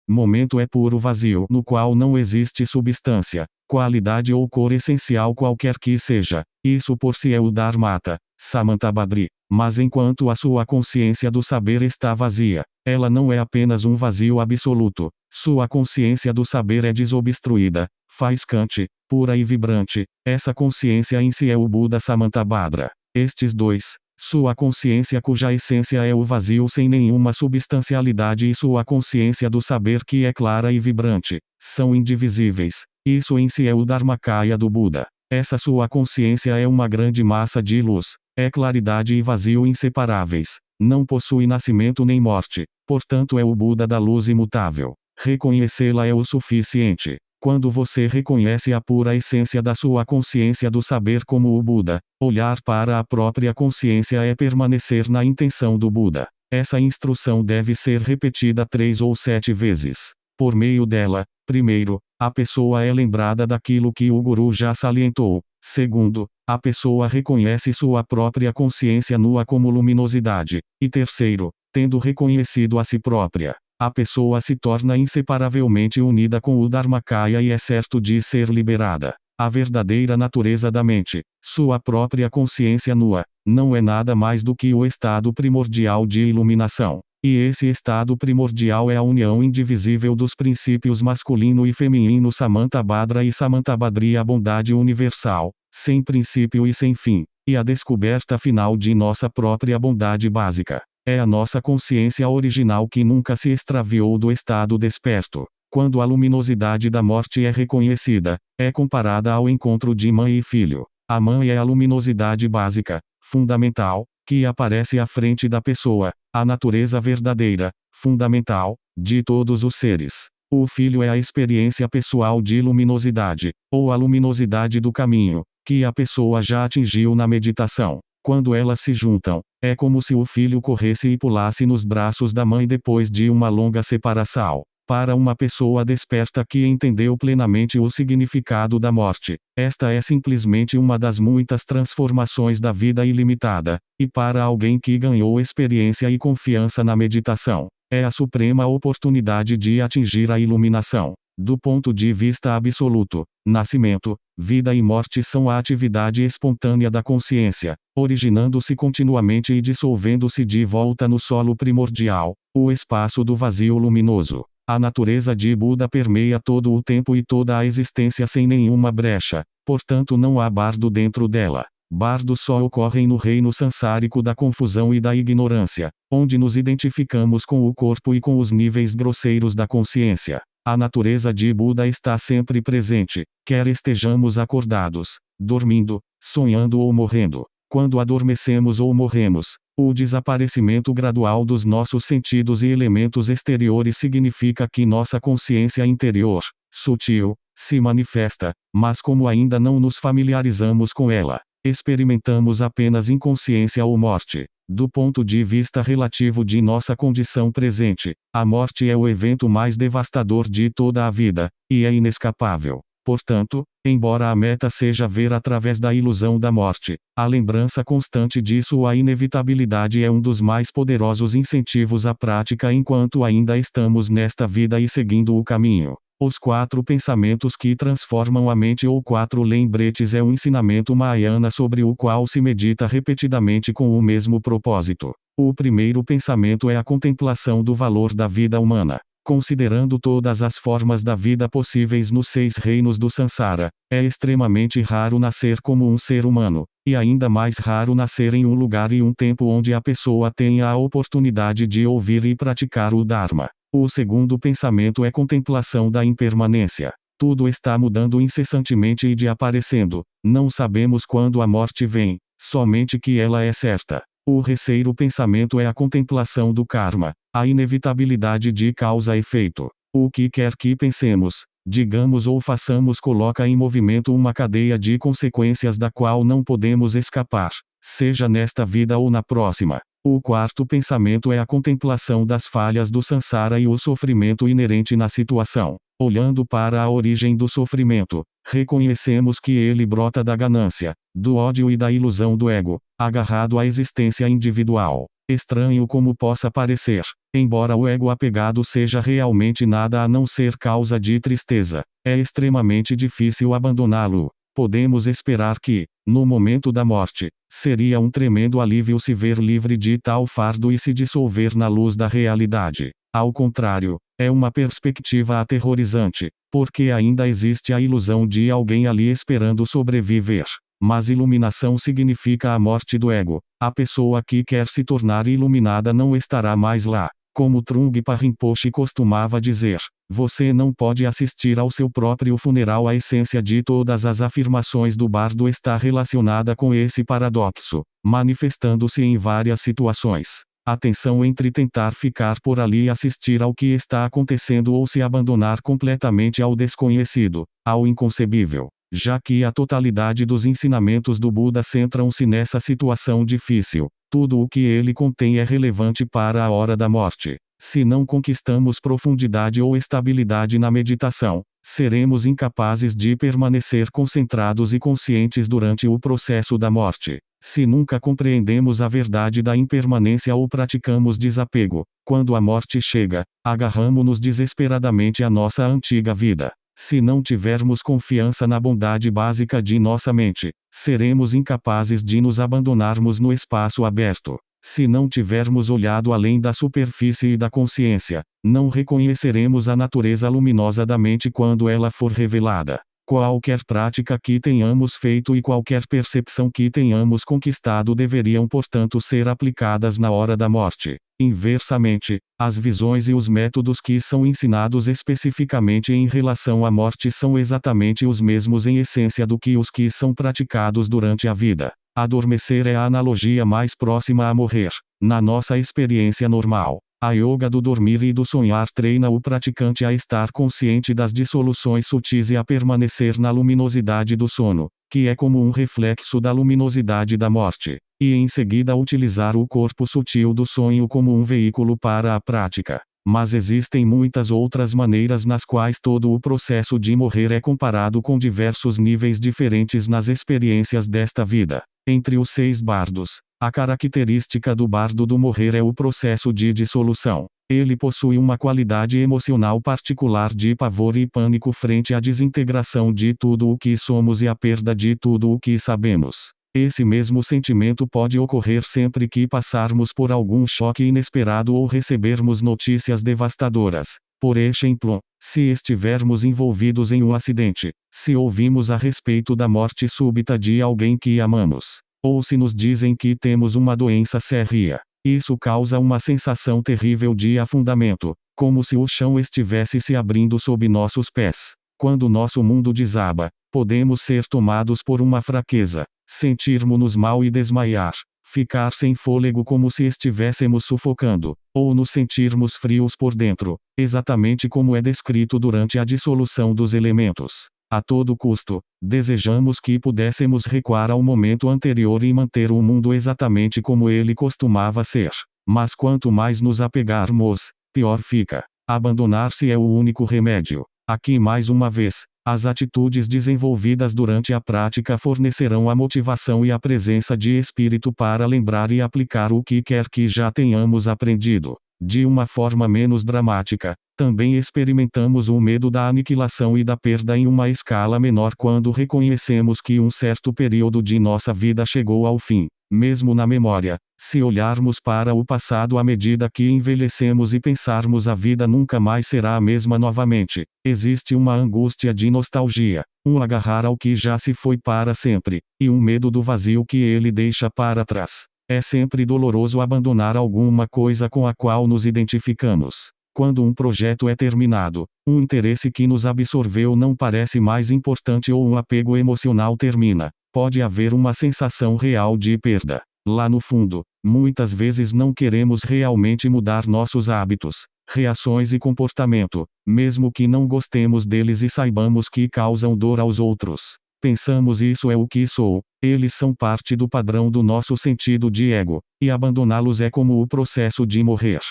momento é puro vazio no qual não existe substância, qualidade ou cor essencial qualquer que seja. Isso por si é o Dharmata, Samantabhadri. Mas enquanto a sua consciência do saber está vazia, ela não é apenas um vazio absoluto. Sua consciência do saber é desobstruída, faiscante, pura e vibrante. Essa consciência em si é o Buda Samantabhadra. Estes dois, sua consciência cuja essência é o vazio sem nenhuma substancialidade e sua consciência do saber que é clara e vibrante, são indivisíveis. Isso em si é o Dharmakaya do Buda. Essa sua consciência é uma grande massa de luz. É claridade e vazio inseparáveis. Não possui nascimento nem morte. Portanto é o Buda da luz imutável. Reconhecê-la é o suficiente. Quando você reconhece a pura essência da sua consciência do saber como o Buda, olhar para a própria consciência é permanecer na intenção do Buda. Essa instrução deve ser repetida 3 ou 7 vezes. Por meio dela, primeiro, a pessoa é lembrada daquilo que o Guru já salientou. Segundo, a pessoa reconhece sua própria consciência nua como luminosidade. E terceiro, tendo reconhecido a si própria, a pessoa se torna inseparavelmente unida com o Dharmakaya e é certo de ser liberada. A verdadeira natureza da mente, sua própria consciência nua, não é nada mais do que o estado primordial de iluminação. E esse estado primordial é a união indivisível dos princípios masculino e feminino Samantabhadra e Samantabhadri, a bondade universal, sem princípio e sem fim, e a descoberta final de nossa própria bondade básica. É a nossa consciência original que nunca se extraviou do estado desperto. Quando a luminosidade da morte é reconhecida, é comparada ao encontro de mãe e filho. A mãe é a luminosidade básica, fundamental, que aparece à frente da pessoa, a natureza verdadeira, fundamental, de todos os seres. O filho é a experiência pessoal de luminosidade, ou a luminosidade do caminho, que a pessoa já atingiu na meditação. Quando elas se juntam, é como se o filho corresse e pulasse nos braços da mãe depois de uma longa separação. Para uma pessoa desperta que entendeu plenamente o significado da morte, esta é simplesmente uma das muitas transformações da vida ilimitada, e para alguém que ganhou experiência e confiança na meditação, é a suprema oportunidade de atingir a iluminação. Do ponto de vista absoluto, nascimento, vida e morte são a atividade espontânea da consciência, originando-se continuamente e dissolvendo-se de volta no solo primordial, o espaço do vazio luminoso. A natureza de Buda permeia todo o tempo e toda a existência sem nenhuma brecha, portanto não há bardo dentro dela. Bardos só ocorrem no reino sansárico da confusão e da ignorância, onde nos identificamos com o corpo e com os níveis grosseiros da consciência. A natureza de Buda está sempre presente, quer estejamos acordados, dormindo, sonhando ou morrendo. Quando adormecemos ou morremos, o desaparecimento gradual dos nossos sentidos e elementos exteriores significa que nossa consciência interior, sutil, se manifesta, mas como ainda não nos familiarizamos com ela, experimentamos apenas inconsciência ou morte. Do ponto de vista relativo de nossa condição presente, a morte é o evento mais devastador de toda a vida, e é inescapável. Portanto, embora a meta seja ver através da ilusão da morte, a lembrança constante de sua inevitabilidade é um dos mais poderosos incentivos à prática enquanto ainda estamos nesta vida e seguindo o caminho. Os 4 pensamentos que transformam a mente ou 4 lembretes é um ensinamento Mahayana sobre o qual se medita repetidamente com o mesmo propósito. O primeiro pensamento é a contemplação do valor da vida humana. Considerando todas as formas da vida possíveis nos 6 reinos do Sansara, é extremamente raro nascer como um ser humano, e ainda mais raro nascer em um lugar e um tempo onde a pessoa tenha a oportunidade de ouvir e praticar o Dharma. O segundo pensamento é contemplação da impermanência. Tudo está mudando incessantemente e desaparecendo, não sabemos quando a morte vem, somente que ela é certa. O terceiro pensamento é a contemplação do karma, a inevitabilidade de causa e efeito. O que quer que pensemos, digamos ou façamos coloca em movimento uma cadeia de consequências da qual não podemos escapar, seja nesta vida ou na próxima. O quarto pensamento é a contemplação das falhas do Sansara e o sofrimento inerente na situação. Olhando para a origem do sofrimento, reconhecemos que ele brota da ganância, do ódio e da ilusão do ego, agarrado à existência individual. Estranho como possa parecer, embora o ego apegado seja realmente nada a não ser causa de tristeza, é extremamente difícil abandoná-lo. Podemos esperar que, no momento da morte, seria um tremendo alívio se ver livre de tal fardo e se dissolver na luz da realidade. Ao contrário, é uma perspectiva aterrorizante, porque ainda existe a ilusão de alguém ali esperando sobreviver. Mas iluminação significa a morte do ego. A pessoa que quer se tornar iluminada não estará mais lá. Como Trungpa Rinpoche costumava dizer, você não pode assistir ao seu próprio funeral. A essência de todas as afirmações do bardo está relacionada com esse paradoxo, manifestando-se em várias situações. A tensão entre tentar ficar por ali e assistir ao que está acontecendo ou se abandonar completamente ao desconhecido, ao inconcebível. já que a totalidade dos ensinamentos do Buda centram-se nessa situação difícil. Tudo o que ele contém é relevante para a hora da morte. Se não conquistamos profundidade ou estabilidade na meditação, seremos incapazes de permanecer concentrados e conscientes durante o processo da morte. Se nunca compreendemos a verdade da impermanência ou praticamos desapego, quando a morte chega, agarramo-nos desesperadamente à nossa antiga vida. Se não tivermos confiança na bondade básica de nossa mente, seremos incapazes de nos abandonarmos no espaço aberto. Se não tivermos olhado além da superfície e da consciência, não reconheceremos a natureza luminosa da mente quando ela for revelada. Qualquer prática que tenhamos feito e qualquer percepção que tenhamos conquistado deveriam, portanto, ser aplicadas na hora da morte. Inversamente, as visões e os métodos que são ensinados especificamente em relação à morte são exatamente os mesmos em essência do que os que são praticados durante a vida. Adormecer é a analogia mais próxima a morrer. Na nossa experiência normal, a yoga do dormir e do sonhar treina o praticante a estar consciente das dissoluções sutis e a permanecer na luminosidade do sono, que é como um reflexo da luminosidade da morte, e em seguida utilizar o corpo sutil do sonho como um veículo para a prática. Mas existem muitas outras maneiras nas quais todo o processo de morrer é comparado com diversos níveis diferentes nas experiências desta vida. Entre os 6 bardos, a característica do bardo do morrer é o processo de dissolução. Ele possui uma qualidade emocional particular de pavor e pânico frente à desintegração de tudo o que somos e à perda de tudo o que sabemos. Esse mesmo sentimento pode ocorrer sempre que passarmos por algum choque inesperado ou recebermos notícias devastadoras. Por exemplo, se estivermos envolvidos em um acidente, se ouvimos a respeito da morte súbita de alguém que amamos, ou se nos dizem que temos uma doença séria. Isso causa uma sensação terrível de afundamento, como se o chão estivesse se abrindo sob nossos pés. Quando nosso mundo desaba, podemos ser tomados por uma fraqueza, sentirmos-nos mal e desmaiar, ficar sem fôlego como se estivéssemos sufocando, ou nos sentirmos frios por dentro, exatamente como é descrito durante a dissolução dos elementos. A todo custo, desejamos que pudéssemos recuar ao momento anterior e manter o mundo exatamente como ele costumava ser. Mas quanto mais nos apegarmos, pior fica. Abandonar-se é o único remédio. Aqui mais uma vez, as atitudes desenvolvidas durante a prática fornecerão a motivação e a presença de espírito para lembrar e aplicar o que quer que já tenhamos aprendido. De uma forma menos dramática, também experimentamos o medo da aniquilação e da perda em uma escala menor quando reconhecemos que um certo período de nossa vida chegou ao fim. Mesmo na memória, se olharmos para o passado à medida que envelhecemos e pensarmos a vida nunca mais será a mesma novamente, existe uma angústia de nostalgia, um agarrar ao que já se foi para sempre, e um medo do vazio que ele deixa para trás. É sempre doloroso abandonar alguma coisa com a qual nos identificamos. Quando um projeto é terminado, um interesse que nos absorveu não parece mais importante ou um apego emocional termina, pode haver uma sensação real de perda. Lá no fundo, muitas vezes não queremos realmente mudar nossos hábitos, reações e comportamento, mesmo que não gostemos deles e saibamos que causam dor aos outros. Pensamos isso é o que sou, eles são parte do padrão do nosso sentido de ego, e abandoná-los é como o processo de morrer.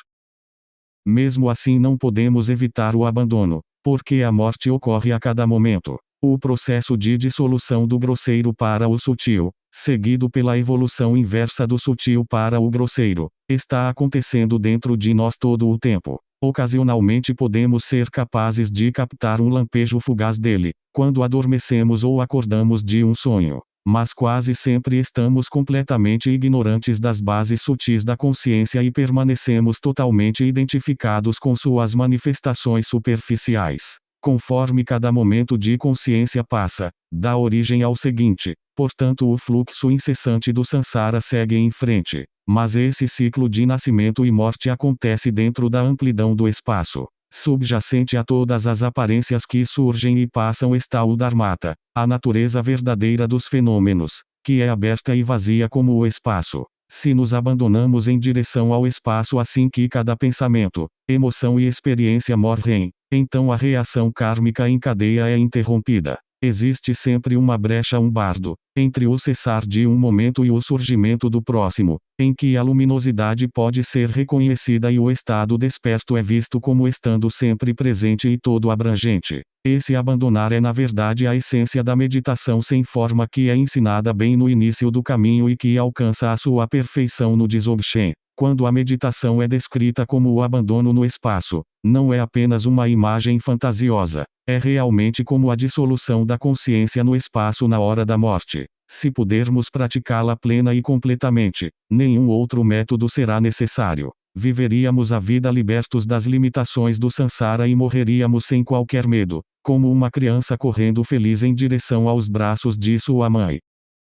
Mesmo assim não podemos evitar o abandono, porque a morte ocorre a cada momento. O processo de dissolução do grosseiro para o sutil, seguido pela evolução inversa do sutil para o grosseiro, está acontecendo dentro de nós todo o tempo. Ocasionalmente podemos ser capazes de captar um lampejo fugaz dele, quando adormecemos ou acordamos de um sonho. Mas quase sempre estamos completamente ignorantes das bases sutis da consciência e permanecemos totalmente identificados com suas manifestações superficiais. Conforme cada momento de consciência passa, dá origem ao seguinte, portanto o fluxo incessante do samsara segue em frente. Mas esse ciclo de nascimento e morte acontece dentro da amplidão do espaço. Subjacente a todas as aparências que surgem e passam está o Dharmata, a natureza verdadeira dos fenômenos, que é aberta e vazia como o espaço. Se nos abandonamos em direção ao espaço assim que cada pensamento, emoção e experiência morrem, então a reação kármica em cadeia é interrompida. existe sempre uma brecha, um bardo, entre o cessar de um momento e o surgimento do próximo, em que a luminosidade pode ser reconhecida e o estado desperto é visto como estando sempre presente e todo abrangente. Esse abandonar é na verdade a essência da meditação sem forma que é ensinada bem no início do caminho e que alcança a sua perfeição no Dzogchen. Quando a meditação é descrita como o abandono no espaço, não é apenas uma imagem fantasiosa, é realmente como a dissolução da consciência no espaço na hora da morte. Se pudermos praticá-la plena e completamente, nenhum outro método será necessário. Viveríamos a vida libertos das limitações do samsara e morreríamos sem qualquer medo, como uma criança correndo feliz em direção aos braços de sua mãe.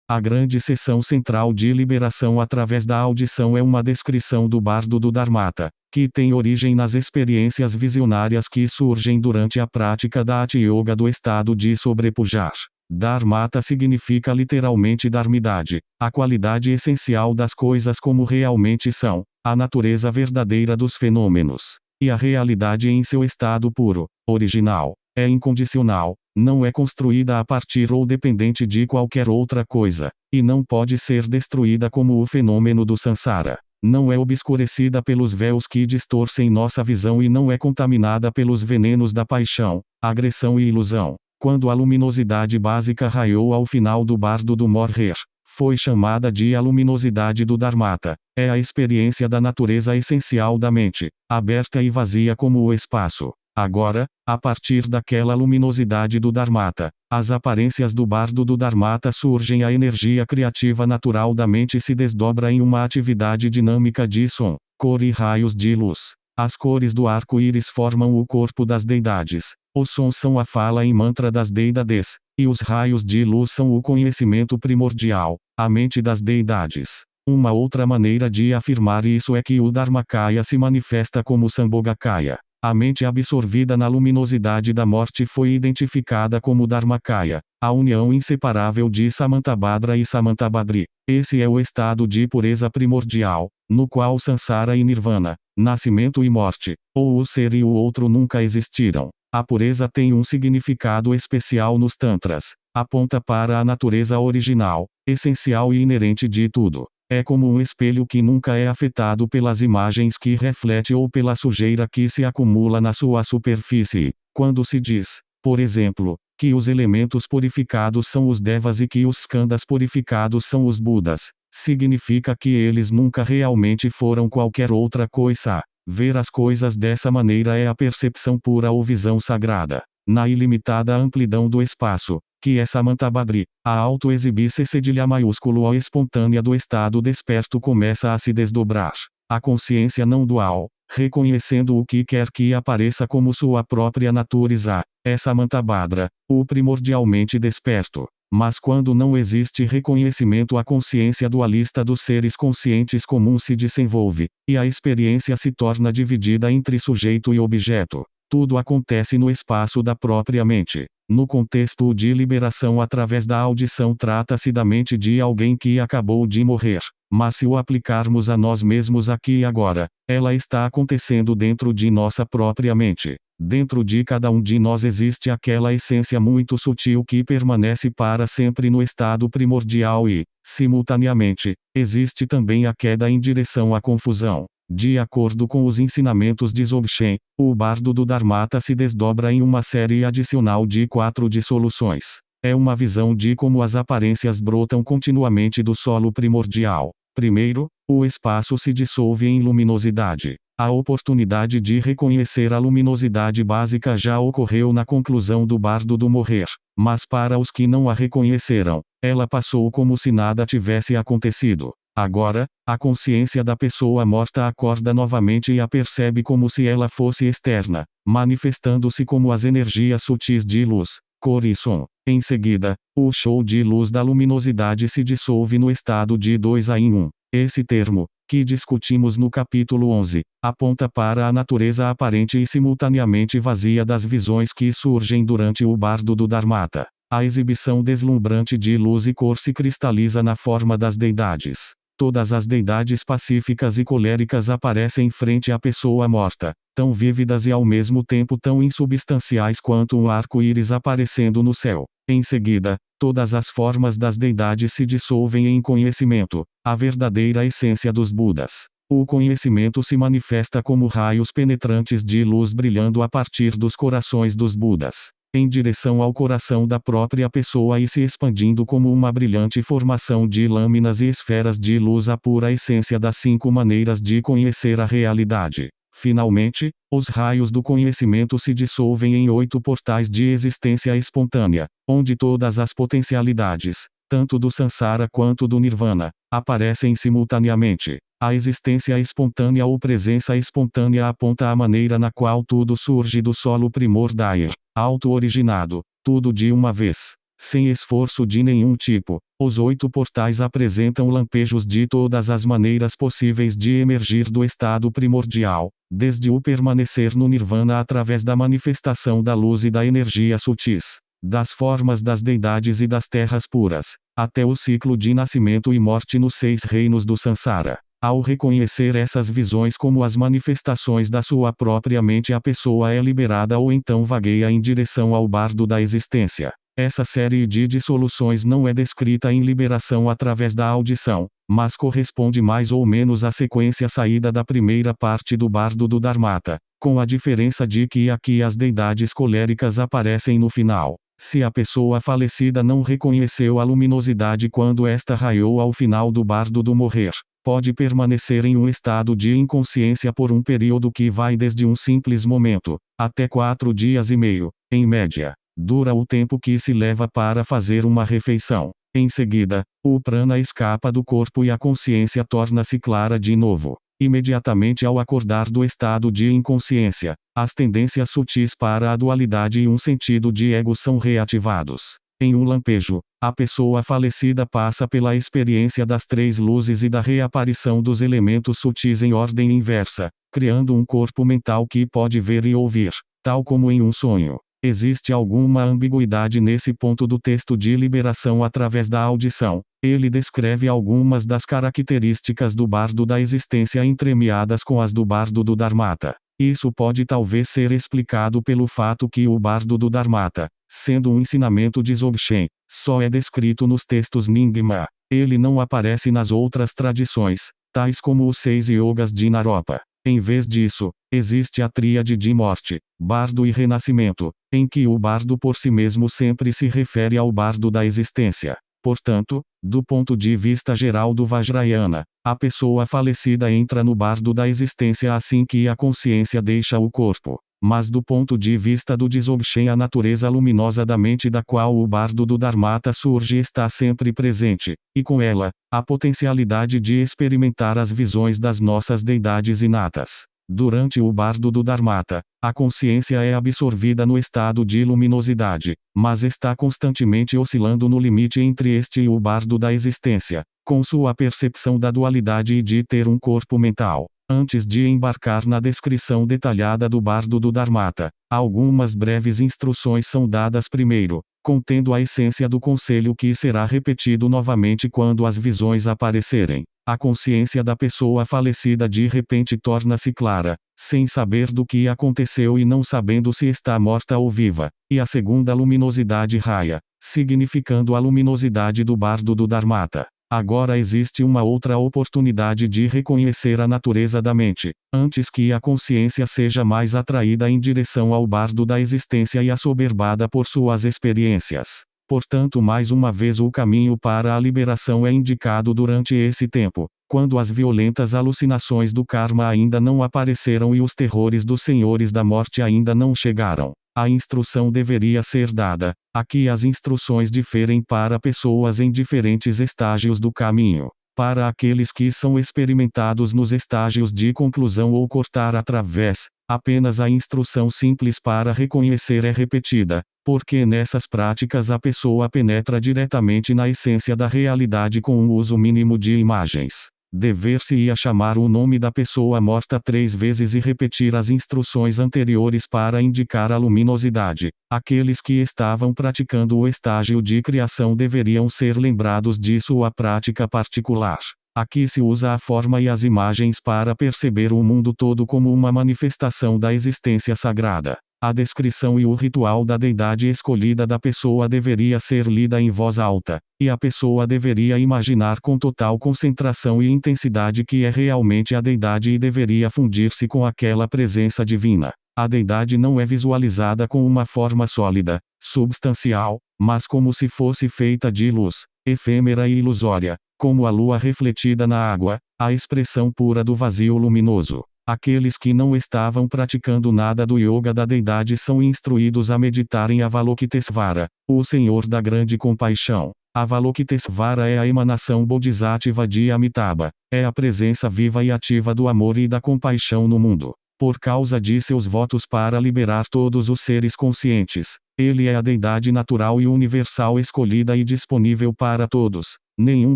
A grande sessão central de liberação através da audição é uma descrição do bardo do Dharmata, que tem origem nas experiências visionárias que surgem durante a prática da Hatha Yoga do estado de sobrepujar. Dharmata significa literalmente dharmidade, a qualidade essencial das coisas como realmente são, a natureza verdadeira dos fenômenos, e a realidade em seu estado puro, original. É incondicional, não é construída a partir ou dependente de qualquer outra coisa, e não pode ser destruída como o fenômeno do samsara. Não é obscurecida pelos véus que distorcem nossa visão e não é contaminada pelos venenos da paixão, agressão e ilusão. Quando a luminosidade básica raiou ao final do bardo do morrer, foi chamada de a luminosidade do Dharmata. É a experiência da natureza essencial da mente, aberta e vazia como o espaço. Agora, a partir daquela luminosidade do Dharmata, as aparências do bardo do Dharmata surgem, a energia criativa natural da mente se desdobra em uma atividade dinâmica de som, cor e raios de luz. As cores do arco-íris formam o corpo das deidades, os sons são a fala em mantra das deidades, e os raios de luz são o conhecimento primordial, a mente das deidades. Uma outra maneira de afirmar isso é que o Dharmakaya se manifesta como Sambhogakaya. A mente absorvida na luminosidade da morte foi identificada como Dharmakaya, a união inseparável de Samantabhadra e Samantabhadri. Esse é o estado de pureza primordial, no qual Sansara e Nirvana, nascimento e morte, ou o ser e o outro nunca existiram. A pureza tem um significado especial nos Tantras. Aponta para a natureza original, essencial e inerente de tudo. É como um espelho que nunca é afetado pelas imagens que reflete ou pela sujeira que se acumula na sua superfície. Quando se diz, por exemplo, que os elementos purificados são os devas e que os skandhas purificados são os budas, significa que eles nunca realmente foram qualquer outra coisa. Ver as coisas dessa maneira é a percepção pura ou visão sagrada. Na ilimitada amplidão do espaço, que é Samantabhadri, a auto-exibir-se cedilha maiúsculo ou espontânea do estado desperto começa a se desdobrar. A consciência não dual, reconhecendo o que quer que apareça como sua própria natureza, é Samantabhadra, o primordialmente desperto. Mas quando não existe reconhecimento, a consciência dualista dos seres conscientes comuns se desenvolve, e a experiência se torna dividida entre sujeito e objeto. Tudo acontece no espaço da própria mente. No contexto de liberação através da audição, trata-se da mente de alguém que acabou de morrer. Mas se o aplicarmos a nós mesmos aqui e agora, ela está acontecendo dentro de nossa própria mente. Dentro de cada um de nós existe aquela essência muito sutil que permanece para sempre no estado primordial e, simultaneamente, existe também a queda em direção à confusão. De acordo com os ensinamentos de Dzogchen, o bardo do Dharmata se desdobra em uma série adicional de 4 dissoluções. É uma visão de como as aparências brotam continuamente do solo primordial. Primeiro, o espaço se dissolve em luminosidade. A oportunidade de reconhecer a luminosidade básica já ocorreu na conclusão do bardo do morrer, mas para os que não a reconheceram, ela passou como se nada tivesse acontecido. Agora, a consciência da pessoa morta acorda novamente e a percebe como se ela fosse externa, manifestando-se como as energias sutis de luz, cor e som. Em seguida, o show de luz da luminosidade se dissolve no estado de 2 em 1. Esse termo, que discutimos no capítulo 11, aponta para a natureza aparente e simultaneamente vazia das visões que surgem durante o bardo do Dharmata. A exibição deslumbrante de luz e cor se cristaliza na forma das deidades. Todas as deidades pacíficas e coléricas aparecem frente à pessoa morta, tão vívidas e ao mesmo tempo tão insubstanciais quanto um arco-íris aparecendo no céu. Em seguida, todas as formas das deidades se dissolvem em conhecimento, a verdadeira essência dos Budas. O conhecimento se manifesta como raios penetrantes de luz brilhando a partir dos corações dos Budas, em direção ao coração da própria pessoa e se expandindo como uma brilhante formação de lâminas e esferas de luz, a pura essência das 5 maneiras de conhecer a realidade. Finalmente, os raios do conhecimento se dissolvem em 8 portais de existência espontânea, onde todas as potencialidades, tanto do Sansara quanto do Nirvana, aparecem simultaneamente. A existência espontânea ou presença espontânea aponta a maneira na qual tudo surge do solo primordial, auto-originado, tudo de uma vez, sem esforço de nenhum tipo. Os 8 portais apresentam lampejos de todas as maneiras possíveis de emergir do estado primordial, desde o permanecer no Nirvana através da manifestação da luz e da energia sutis, das formas das deidades e das terras puras, até o ciclo de nascimento e morte nos 6 reinos do Sansara. Ao reconhecer essas visões como as manifestações da sua própria mente, a pessoa é liberada ou então vagueia em direção ao bardo da existência. Essa série de dissoluções não é descrita em liberação através da audição, mas corresponde mais ou menos à sequência saída da primeira parte do bardo do Dharmata, com a diferença de que aqui as deidades coléricas aparecem no final. Se a pessoa falecida não reconheceu a luminosidade quando esta raiou ao final do bardo do morrer, pode permanecer em um estado de inconsciência por um período que vai desde um simples momento, até 4 dias e meio, em média. Dura o tempo que se leva para fazer uma refeição. Em seguida, o prana escapa do corpo e a consciência torna-se clara de novo. Imediatamente ao acordar do estado de inconsciência, as tendências sutis para a dualidade e um sentido de ego são reativados. Em um lampejo, a pessoa falecida passa pela experiência das 3 luzes e da reaparição dos elementos sutis em ordem inversa, criando um corpo mental que pode ver e ouvir, tal como em um sonho. Existe alguma ambiguidade nesse ponto do texto de liberação através da audição. Ele descreve algumas das características do bardo da existência entremeadas com as do bardo do Dharmata. Isso pode talvez ser explicado pelo fato que o bardo do Dharmata, sendo um ensinamento de Dzogchen, só é descrito nos textos Nyingma. Ele não aparece nas outras tradições, tais como os 6 yogas de Naropa. Em vez disso, existe a tríade de morte, bardo e renascimento, em que o bardo por si mesmo sempre se refere ao bardo da existência. Portanto, do ponto de vista geral do Vajrayana, a pessoa falecida entra no bardo da existência assim que a consciência deixa o corpo. Mas do ponto de vista do Dzogchen, a natureza luminosa da mente da qual o bardo do Dharmata surge está sempre presente, e com ela, a potencialidade de experimentar as visões das nossas deidades inatas. Durante o bardo do Dharmata, a consciência é absorvida no estado de luminosidade, mas está constantemente oscilando no limite entre este e o bardo da existência, com sua percepção da dualidade e de ter um corpo mental. Antes de embarcar na descrição detalhada do bardo do Dharmata, algumas breves instruções são dadas primeiro, contendo a essência do conselho que será repetido novamente quando as visões aparecerem. A consciência da pessoa falecida de repente torna-se clara, sem saber do que aconteceu e não sabendo se está morta ou viva, e a segunda luminosidade raia, significando a luminosidade do bardo do Dharmata. Agora existe uma outra oportunidade de reconhecer a natureza da mente, antes que a consciência seja mais atraída em direção ao bardo da existência e assoberbada por suas experiências. Portanto, mais uma vez o caminho para a liberação é indicado durante esse tempo, quando as violentas alucinações do karma ainda não apareceram e os terrores dos senhores da morte ainda não chegaram. A instrução deveria ser dada. Aqui as instruções diferem para pessoas em diferentes estágios do caminho. Para aqueles que são experimentados nos estágios de conclusão ou cortar através, apenas a instrução simples para reconhecer é repetida, porque nessas práticas a pessoa penetra diretamente na essência da realidade com um uso mínimo de imagens. Dever-se-ia chamar o nome da pessoa morta 3 vezes e repetir as instruções anteriores para indicar a luminosidade. Aqueles que estavam praticando o estágio de criação deveriam ser lembrados de sua prática particular. Aqui se usa a forma e as imagens para perceber o mundo todo como uma manifestação da existência sagrada. A descrição e o ritual da deidade escolhida da pessoa deveria ser lida em voz alta, e a pessoa deveria imaginar com total concentração e intensidade que é realmente a deidade e deveria fundir-se com aquela presença divina. A deidade não é visualizada com uma forma sólida, substancial, mas como se fosse feita de luz, efêmera e ilusória, como a lua refletida na água, a expressão pura do vazio luminoso. Aqueles que não estavam praticando nada do yoga da deidade são instruídos a meditar em Avalokitesvara, o Senhor da grande compaixão. Avalokitesvara é a emanação bodhisattva de Amitabha, é a presença viva e ativa do amor e da compaixão no mundo. Por causa de seus votos para liberar todos os seres conscientes, ele é a deidade natural e universal escolhida e disponível para todos. Nenhum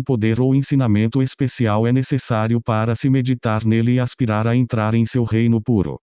poder ou ensinamento especial é necessário para se meditar nele e aspirar a entrar em seu reino puro.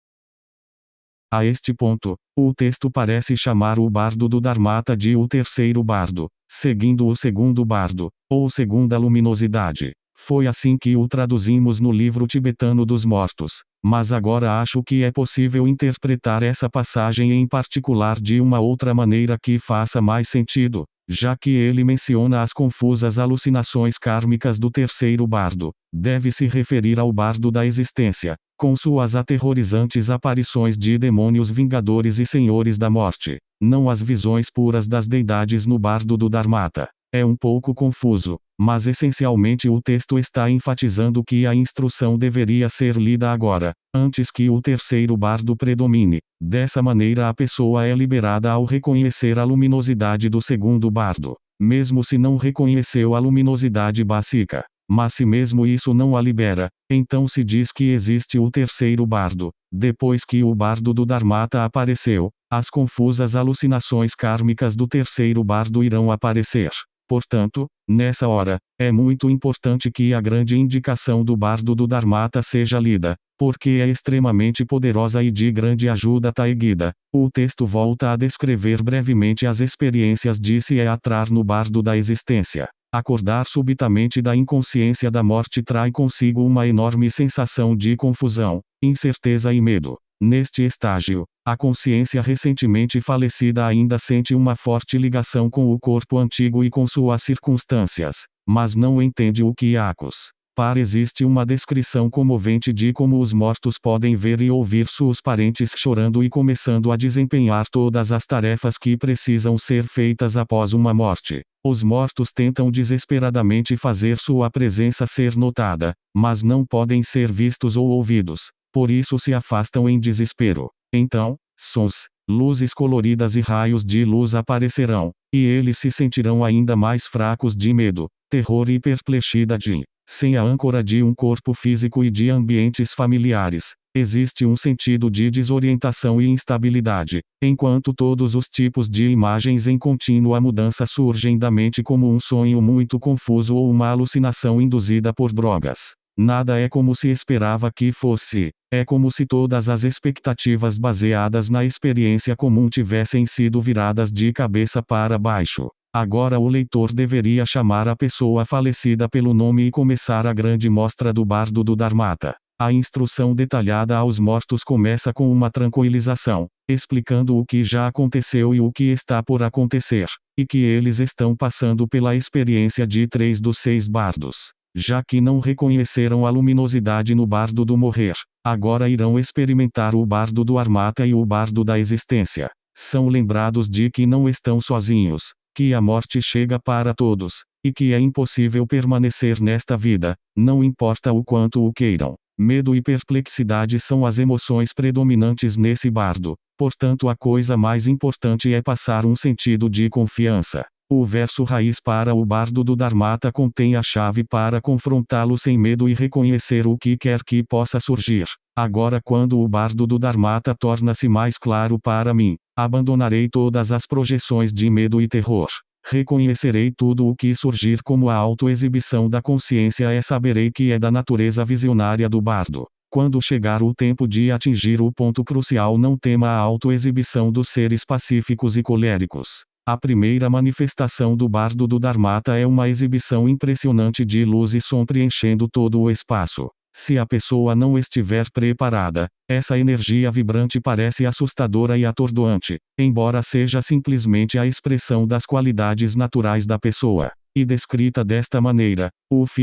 A este ponto, o texto parece chamar o bardo do Dharmata de o terceiro bardo, seguindo o segundo bardo, ou segunda luminosidade. Foi assim que o traduzimos no livro tibetano dos mortos, mas agora acho que é possível interpretar essa passagem em particular de uma outra maneira que faça mais sentido, já que ele menciona as confusas alucinações kármicas do terceiro bardo. Deve se referir ao bardo da existência, com suas aterrorizantes aparições de demônios vingadores e senhores da morte, não as visões puras das deidades no bardo do Dharmata. É um pouco confuso, mas essencialmente o texto está enfatizando que a instrução deveria ser lida agora, antes que o terceiro bardo predomine. Dessa maneira a pessoa é liberada ao reconhecer a luminosidade do segundo bardo, mesmo se não reconheceu a luminosidade básica. Mas se mesmo isso não a libera, então se diz que existe o terceiro bardo. Depois que o bardo do Dharmata apareceu, as confusas alucinações kármicas do terceiro bardo irão aparecer. Portanto, nessa hora, é muito importante que a grande indicação do bardo do Dharmata seja lida, porque é extremamente poderosa e de grande ajuda Taegida. O texto volta a descrever brevemente as experiências de se atrar no bardo da existência. Acordar subitamente da inconsciência da morte traz consigo uma enorme sensação de confusão, incerteza e medo. Neste estágio, a consciência recentemente falecida ainda sente uma forte ligação com o corpo antigo e com suas circunstâncias, mas não entende o que para existe uma descrição comovente de como os mortos podem ver e ouvir seus parentes chorando e começando a desempenhar todas as tarefas que precisam ser feitas após uma morte. Os mortos tentam desesperadamente fazer sua presença ser notada, mas não podem ser vistos ou ouvidos. Por isso se afastam em desespero. Então, sons, luzes coloridas e raios de luz aparecerão, e eles se sentirão ainda mais fracos de medo, terror e perplexidade. Sem a âncora de um corpo físico e de ambientes familiares, existe um sentido de desorientação e instabilidade, enquanto todos os tipos de imagens em contínua mudança surgem da mente como um sonho muito confuso ou uma alucinação induzida por drogas. Nada é como se esperava que fosse. É como se todas as expectativas baseadas na experiência comum tivessem sido viradas de cabeça para baixo. Agora o leitor deveria chamar a pessoa falecida pelo nome e começar a grande mostra do bardo do Dharmata. A instrução detalhada aos mortos começa com uma tranquilização, explicando o que já aconteceu e o que está por acontecer, e que eles estão passando pela experiência de 3 dos 6 bardos. Já que não reconheceram a luminosidade no bardo do morrer, agora irão experimentar o bardo do Dharmata e o bardo da existência. São lembrados de que não estão sozinhos, que a morte chega para todos, e que é impossível permanecer nesta vida, não importa o quanto o queiram. Medo e perplexidade são as emoções predominantes nesse bardo, portanto a coisa mais importante é passar um sentido de confiança. O verso raiz para o bardo do Dharmata contém a chave para confrontá-lo sem medo e reconhecer o que quer que possa surgir. Agora, quando o bardo do Dharmata torna-se mais claro para mim, abandonarei todas as projeções de medo e terror. Reconhecerei tudo o que surgir como a autoexibição da consciência e saberei que é da natureza visionária do bardo. Quando chegar o tempo de atingir o ponto crucial, não tema a autoexibição dos seres pacíficos e coléricos. A primeira manifestação do bardo do Dharmata é uma exibição impressionante de luz e som preenchendo todo o espaço. Se a pessoa não estiver preparada, essa energia vibrante parece assustadora e atordoante, embora seja simplesmente a expressão das qualidades naturais da pessoa. E descrita desta maneira, o filho